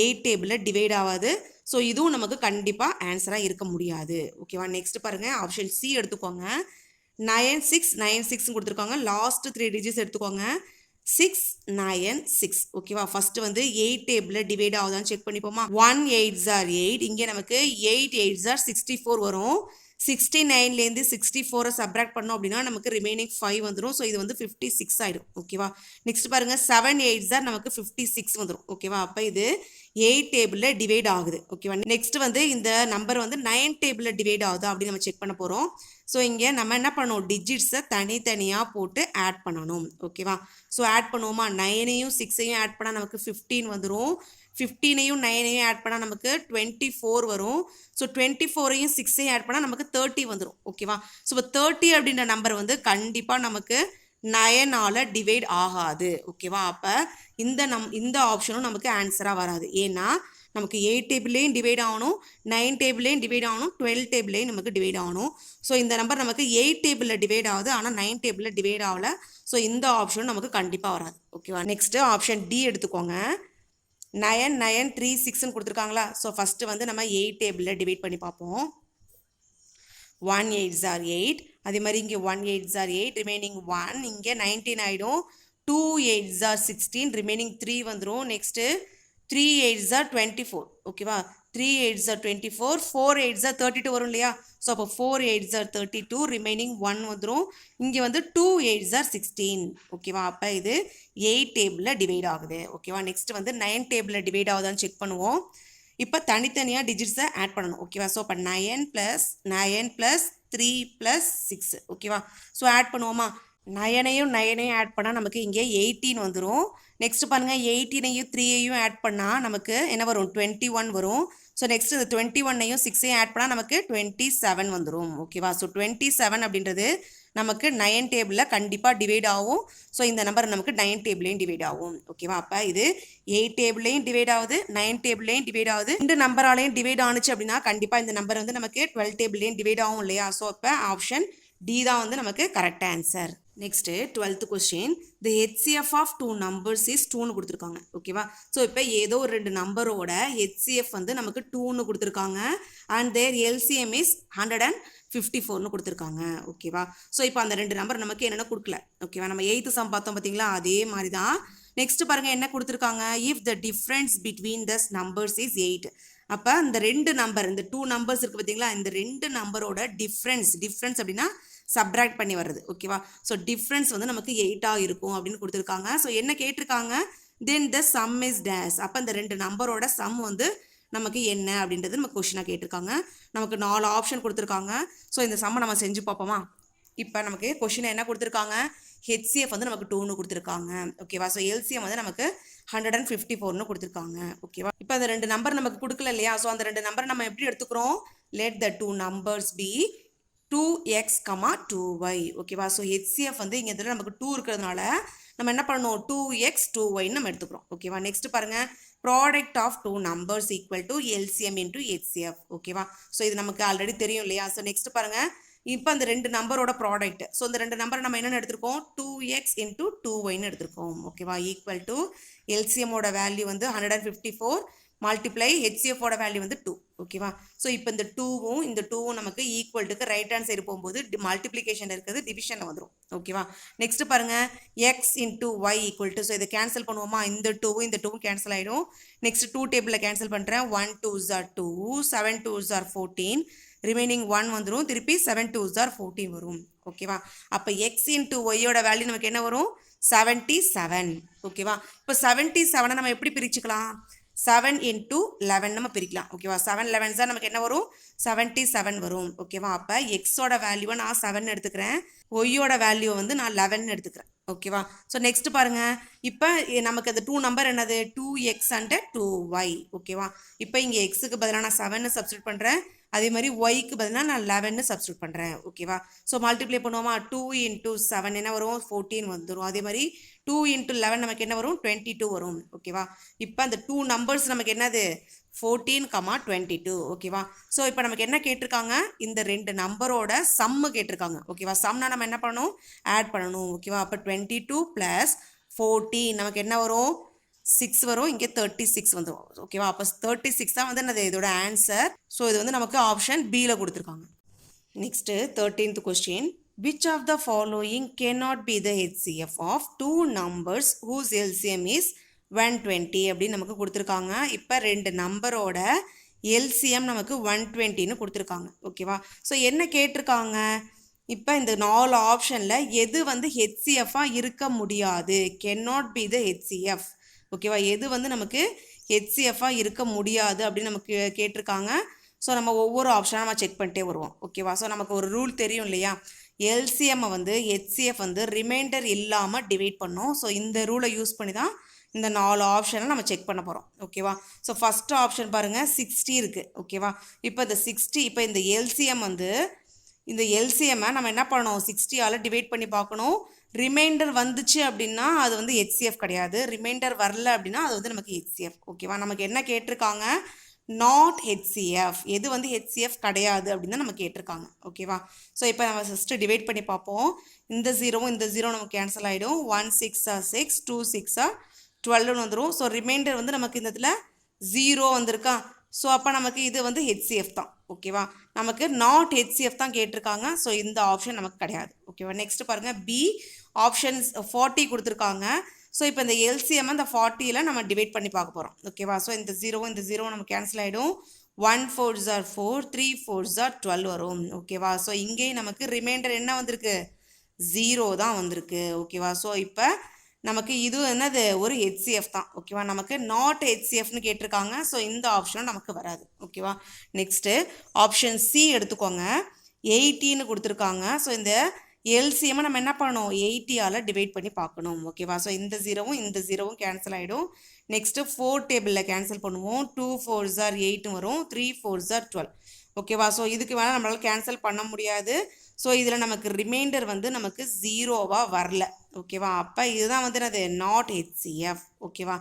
8 டேபிளில் டிவைட் ஆகாது. ஸோ இதுவும் நமக்கு கண்டிப்பாக ஆன்சராக இருக்க முடியாது. ஓகேவா? நெக்ஸ்ட் பாருங்கள், ஆப்ஷன் சி எடுத்துக்கோங்க. 9696 கொடுத்துருக்காங்க. லாஸ்ட் 3 டிஜிட்ஸ் எடுத்துக்கோங்க. 696. ஓகேவா? ஃபர்ஸ்ட் வந்து 8 டேபிளில் டிவைட் ஆகுதான்னு செக் பண்ணிப்போமா? 1 8s are 8. இங்கே நமக்கு 8 8s are 64 வரும். 69லேருந்து 64 சப்ராக்ட் பண்ணோம் அப்படின்னா நமக்கு ரிமைனிங் 5 வந்துடும். ஸோ இது வந்து 56 ஆகிடும். ஓகேவா? நெக்ஸ்ட் பாருங்கள், 7 8s are நமக்கு 56 வந்துடும். ஓகேவா? அப்போ இது 8 டேபிளில் டிவைட் ஆகுது. ஓகேவா? நெக்ஸ்ட் வந்து இந்த நம்பர் வந்து 9 டேபிளில் டிவைட் ஆகுதா அப்படின்னு நம்ம செக் பண்ண போகிறோம். ஸோ இங்கே நம்ம என்ன பண்ணணும்? டிஜிட்ஸை தனித்தனியாக போட்டு ஆட் பண்ணணும். ஓகேவா? ஸோ ஆட் பண்ணுவோமா? 9ஐயும் 6ஐயும் ஆட் பண்ணால் நமக்கு 15 வந்துடும். 15ஐயும் 9ஐயும் ஆட் பண்ணால் நமக்கு 24 வரும். ஸோ 24ஐயும் 6ஐயும் ஆட் பண்ணால் நமக்கு 30 வந்துடும். ஓகேவா? ஸோ இப்போ 30 அப்படின்ற நம்பர் வந்து கண்டிப்பாக நமக்கு 9ஆல் டிவைட் ஆகாது. ஓகேவா? அப்போ இந்த ஆப்ஷனும் நமக்கு ஆன்சராக வராது. ஏன்னா நமக்கு 8 டேபிள்லேயும் டிவைட் ஆகணும், 9 டேபிள்லேயும் டிவைட் ஆகணும், 12 டேபிள்லேயும் நமக்கு டிவைட் ஆகணும். ஸோ இந்த நம்பர் நமக்கு 8 டேபிளில் டிவைட் ஆகுது, ஆனால் 9 டேபிளில் டிவைட் ஆகலை. ஸோ இந்த ஆப்ஷன் நமக்கு கண்டிப்பாக வராது. ஓகேவா, நெக்ஸ்ட்டு ஆப்ஷன் டி எடுத்துக்கோங்க. 9 9 3 6ன்னு கொடுத்துருக்காங்களா. ஸோ ஃபஸ்ட்டு வந்து நம்ம 8 டேபிளில் டிவைட் பண்ணி பார்ப்போம். 1 8s are 8. அதே மாதிரி இங்கே 1 8s are 8, ரிமைனிங் 1. இங்கே 19 ஆகிடும். 2 8s are 16, ரிமைனிங் 3 வந்துடும். Next 3 8s are 24. ஓகேவா, 3 8s are 24, 4 8s are 32 வரும் இல்லையா. ஸோ அப்போ 4 8s are 32, ரிமைனிங் 1 வந்துடும். இங்கே வந்து 2 8s are 16. ஓகேவா, அப்போ இது 8 டேபிளில் டிவைட் ஆகுது. ஓகேவா, நெக்ஸ்ட் வந்து 9 டேபிளில் டிவைட் ஆகுதான்னு செக் பண்ணுவோம். இப்போ தனித்தனியாக டிஜிட்ஸை ஆட் பண்ணணும். ஓகேவா, ஸோ அப்போ 9 + 3 + 6. ஓகேவா, ஸோ ஆட் பண்ணுவோமா. 9ஐயும் 9ஐயும் ஆட் பண்ணால் நமக்கு இங்கே 18 வந்துடும். நெக்ஸ்ட் பாருங்கள், 18ஐயும் 3ஐயும் ஆட் பண்ணால் நமக்கு என்ன வரும், 21 வரும். ஸோ நெக்ஸ்ட் இந்த 21ஐயும் 6ஐயும் ஆட் பண்ணால் நமக்கு 27 வந்துடும். ஓகேவா, ஸோ 27 அப்படின்றது நமக்கு 9 டேபிளில் கண்டிப்பாக டிவைட் ஆகும். ஸோ இந்த நம்பர் நமக்கு 9 டேபிளையும் டிவைட் ஆகும். ஓகேவா, அப்போ இது 8 டேபிளையும் டிவைட் ஆகுது, 9 டேபிளையும் டிவைட் ஆகுது. 2 நம்பராலையும் டிவைட் ஆனிச்சு அப்படின்னா கண்டிப்பாக இந்த நம்பர் வந்து நமக்கு 12 டேபிளையும் டிவைட் ஆகும் இல்லையா. ஸோ அப்போ ஆப்ஷன் டி தான் வந்து நமக்கு correct answer. Next 12th question, the HCF of 2 numbers is 2ன்னு கொடுத்துருக்காங்க. ஓகேவா, ஸோ இப்போ ஏதோ ஒரு 2 நம்பரோட HCF வந்து நமக்கு 2ன்னு கொடுத்துருக்காங்க. அண்ட் தேர் LCM இஸ் 154ன்னு கொடுத்துருக்காங்க. ஓகேவா, ஸோ இப்போ அந்த 2 நம்பர் நமக்கு என்னென்ன கொடுக்கல. ஓகேவா, நம்ம 8th சம் பார்த்தோம் பார்த்தீங்களா, அதே மாதிரி தான். நெக்ஸ்ட் பாருங்கள் என்ன கொடுத்துருக்காங்க, if the difference between those numbers is 8. அப்போ இந்த 2 நம்பர், இந்த 2 நம்பர்ஸ் இருக்குது பார்த்தீங்களா, இந்த 2 நம்பரோட டிஃப்ரென்ஸ் அப்படின்னா சப்ராக்ட் பண்ணி வருது. ஓகேவா, ஸோ டிஃப்ரென்ஸ் வந்து நமக்கு 8ஆக இருக்கும் அப்படின்னு கொடுத்துருக்காங்க. ஸோ என்ன கேட்டிருக்காங்க, தென் த சம் இஸ் டேஸ். அப்போ இந்த 2 நம்பரோட சம் வந்து நமக்கு என்ன அப்படின்றது நம்ம கொஷினாக கேட்டிருக்காங்க. நமக்கு 4 ஆப்ஷன் கொடுத்துருக்காங்க. ஸோ இந்த சம்மை நம்ம செஞ்சு பார்ப்போமா. இப்போ நமக்கு கொஷினை என்ன கொடுத்துருக்காங்க, HCF வந்து நமக்கு 2ன்னு கொடுத்துருக்காங்க. ஓகேவா, ஸோ LCM வந்து நமக்கு 154ன்னு கொடுத்துருக்காங்க. ஓகேவா, இப்போ அந்த 2 நம்பர் நமக்கு கொடுக்கல இல்லையா. ஸோ அந்த 2 நம்பர் நம்ம எப்படி எடுத்துக்கிறோம், let the 2 numbers B 2x, 2y. ஓகேவா, ஸோ HCF வந்து இங்கே இதில் நமக்கு 2 இருக்கிறதுனால நம்ம என்ன பண்ணணும், 2x 2yன்னு நம்ம எடுத்துக்கிறோம். ஓகேவா, நெக்ஸ்ட் பாருங்கள், product of 2 numbers equal to LCM into HCF. ஓகேவா, ஸோ இது நமக்கு ஆல்ரெடி தெரியும் இல்லையா. ஸோ நெக்ஸ்ட் பாருங்கள், இப்போ அந்த 2 நம்பரோட ப்ராடக்ட். ஸோ இந்த 2 நம்பரை நம்ம என்னென்னு எடுத்திருக்கோம், 2x இன்டூ 2yன்னு எடுத்திருக்கோம். ஓகேவா, ஈக்குவல் டு LCMோட வேல்யூ வந்து 154 மல்டிப்ளை HCFோட வேல்யூ வந்து 2. ஓகேவா, ஸோ இப்போ இந்த 2வும் இந்த 2வும் நமக்கு ஈக்குவல்ட்டுக்கு ரைட் ஹேண்ட் சைடு போகும்போது மல்டிப்ளிகேஷன் இருக்கிறது டிவிஷனில் வந்துடும். ஓகேவா, நெக்ஸ்ட் பாருங்கள், x into y equal to, so இதை கேன்சல் பண்ணுவோமா, இந்த 2வும் இந்த 2வும் கேன்சல் ஆகிடும். நெக்ஸ்ட் 2 டேபிளில் கேன்சல் பண்ணுறேன். 1 2s are 2, 7 2s are 14, remaining 1 வந்துடும். திருப்பி 7 2s are 14 வரும். ஓகேவா, அப்போ x இன்டூ ஒய்யோட வேல்யூ நமக்கு என்ன வரும், 77. ஓகேவா, இப்போ 77 நம்ம எப்படி பிரிச்சுக்கலாம், 7 இன்டூ 11 நம்ம பிரிக்கலாம். ஓகேவா, 7 11s தான் நமக்கு என்ன வரும், 77 வரும். ஓகேவா, அப்போ எக்ஸோட வேல்யூவை நான் 7 எடுத்துக்கிறேன், ஒய்யோட வேல்யூ வந்து நான் 11 எடுத்துக்கிறேன். ஓகேவா, ஸோ நெக்ஸ்ட் பாருங்கள், இப்போ நமக்கு அந்த 2 நம்பர் என்னது, 2x அண்ட் 2y. ஓகேவா, இப்போ இங்கே எக்ஸுக்கு பதிலாக நான் 7 சப்ஸ்டியூட் பண்ணுறேன், அதே மாதிரி ஒய்க்கு பதிலாக நான் 11 சப்ஸ்டியூட் பண்ணுறேன். ஓகேவா, ஸோ மல்டிப்ளை பண்ணுவோமா, 2 இன்டூ 7 என்ன வரும், 14 வந்துடும். அதே மாதிரி 2 இன்டூ 11 நமக்கு என்ன வரும், 22 வரும். ஓகேவா, இப்போ அந்த 2 நம்பர்ஸ் நமக்கு என்னது, 14, 22. ஓகேவா, ஸோ இப்போ நமக்கு என்ன கேட்டிருக்காங்க, இந்த 2 நம்பரோட சம்மு கேட்டிருக்காங்க. ஓகேவா, சம்னா நம்ம என்ன பண்ணணும், ஆட் பண்ணணும். ஓகேவா, அப்போ 22 + 14 நமக்கு என்ன வரும், 6 வரும். இங்கே 36 வந்துடும். ஓகேவா, அப்போ 36 தான் வந்து என்னது இதோட ஆன்சர். ஸோ இது வந்து நமக்கு ஆப்ஷன் பியில் கொடுத்துருக்காங்க. Next 13th question, which of the following cannot be the HCF of 2 numbers whose LCM is 120 அப்படின்னு நமக்கு கொடுத்துருக்காங்க. இப்போ 2 நம்பரோட LCM நமக்கு 120ன்னு கொடுத்துருக்காங்க. ஓகேவா, ஸோ என்ன கேட்டிருக்காங்க, இப்போ இந்த 4 ஆப்ஷனில் எது வந்து HCFஆக இருக்க முடியாது, cannot be the HCF. ஓகேவா, எது வந்து நமக்கு HCFஆக இருக்க முடியாது அப்படின்னு நமக்கு கேட்டிருக்காங்க. ஸோ நம்ம ஒவ்வொரு ஆப்ஷனாக நம்ம செக் பண்ணிட்டே வருவோம். ஓகேவா, ஸோ நமக்கு ஒரு ரூல் தெரியும் இல்லையா, எல்சிஎம்மை வந்து HCF வந்து ரிமைண்டர் இல்லாமல் டிவைட் பண்ணோம். ஸோ இந்த ரூலை யூஸ் பண்ணி தான் இந்த 4 ஆப்ஷனை நம்ம செக் பண்ண போகிறோம். ஓகேவா, ஸோ ஃபஸ்ட்டு ஆப்ஷன் பாருங்கள், 60 இருக்குது. ஓகேவா, இப்போ இந்த 60, இப்போ இந்த எல்சிஎம் வந்து இந்த எல்சிஎம்மை நம்ம என்ன பண்ணணும், 60ஆல் டிவைட் பண்ணி பார்க்கணும். ரிமைண்டர் வந்துச்சு அப்படின்னா அது வந்து HCF கிடையாது. ரிமைண்டர் வரல அப்படின்னா அது வந்து நமக்கு HCF. ஓகேவா? நமக்கு என்ன கேட்டிருக்காங்க? Not HCF. எது வந்து HCF கிடையாது அப்படின்னு தான் நம்ம கேட்டிருக்காங்க. ஓகேவா? ஸோ இப்போ நம்ம ஃபஸ்ட்டு டிவைட் பண்ணி பார்ப்போம். இந்த ஜீரோவும் இந்த ஜீரோ நமக்கு கேன்சல் ஆகிடும். 1 6 6, 2 6 12 வந்துடும். ஸோ ரிமைண்டர் வந்து நமக்கு இந்த இடத்துல 0 வந்திருக்கா? ஸோ அப்போ நமக்கு இது வந்து HCF தான். ஓகேவா? நமக்கு நாட் HCF தான் கேட்டிருக்காங்க. ஸோ இந்த ஆப்ஷன் நமக்கு கிடையாது. ஓகேவா? நெக்ஸ்ட் பாருங்கள், பி ஆப்ஷன்ஸ் 40 கொடுத்துருக்காங்க. ஸோ இப்போ இந்த LCM இந்த 40ல் நம்ம டிவைட் பண்ணி பார்க்க போகிறோம். ஓகேவா? ஸோ இந்த ஜீரோவும் நம்ம கேன்சல் ஆகிடும். 1 4s are 4, 3 4s are 12 வரும். ஓகேவா? ஸோ இங்கேயும் நமக்கு ரிமைண்டர் என்ன வந்திருக்கு? 0 தான் வந்திருக்கு. ஓகேவா? ஸோ இப்போ நமக்கு இது என்னது ஒரு HCF தான். ஓகேவா? நமக்கு நாட் HCFனு கேட்டிருக்காங்க. ஸோ இந்த ஆப்ஷனும் நமக்கு வராது. ஓகேவா? நெக்ஸ்ட்டு ஆப்ஷன் சி எடுத்துக்கோங்க. 80ன்னு கொடுத்துருக்காங்க. ஸோ இந்த LCM நம்ம என்ன பண்ணணும்? 80ஆல் டிவைட் பண்ணி பார்க்கணும். ஓகேவா? ஸோ இந்த ஜீரோவும் கேன்சல் ஆகிடும். நெக்ஸ்ட்டு 4 டேபிளில் கேன்சல் பண்ணுவோம். 2 4s are 8 வரும். 3 4s are 12. ஓகேவா? ஸோ இதுக்கு வேணால் நம்மளால் கேன்சல் பண்ண முடியாது. ஸோ இதில் நமக்கு ரிமைண்டர் வந்து நமக்கு 0வா வரல. ஓகேவா? அப்போ இதுதான் வந்து அது நாட் HCF. ஓகேவா?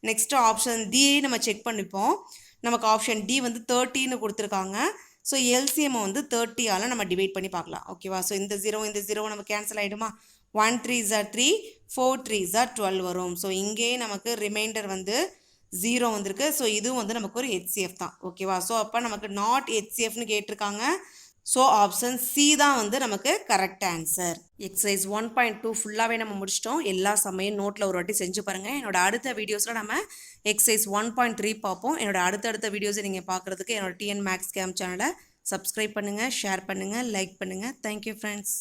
நெக்ஸ்ட்டு ஆப்ஷன் டி நம்ம செக் பண்ணிப்போம். நமக்கு ஆப்ஷன் டி வந்து 30ன்னு கொடுத்துருக்காங்க. ஸோ எல்சிஎம்மை வந்து 30ஆல் நம்ம டிவைட் பண்ணி பார்க்கலாம். ஓகேவா? ஸோ இந்த ஜீரோவும் நம்ம cancel ஆகிடுமா? 1 3s are 3, 4 3s are 12 வரும். ஸோ இங்கேயே நமக்கு ரிமைண்டர் வந்து 0 வந்திருக்கு. ஸோ இதுவும் வந்து நமக்கு ஒரு HCF தான். ஓகேவா? ஸோ அப்போ நமக்கு நாட் HCFனு கேட்டிருக்காங்க. ஸோ ஆப்ஷன் சி தான் வந்து நமக்கு கரெக்ட் ஆன்சர். எக்ஸசைஸ் 1.2 ஃபுல்லாகவே நம்ம முடிச்சிட்டோம். எல்லா சமையும் நோட்டில் ஒரு வாட்டி செஞ்சு பாருங்கள். என்னோட அடுத்த வீடியோஸில் நம்ம எக்ஸசைஸ் 1.3 பார்ப்போம். என்னோட அடுத்தடுத்த வீடியோஸை நீங்கள் பார்க்குறதுக்கு என்னோட TN Max Camp சேனலை சப்ஸ்கிரைப் பண்ணுங்கள், ஷேர் பண்ணுங்கள், லைக் பண்ணுங்கள். Thank you friends.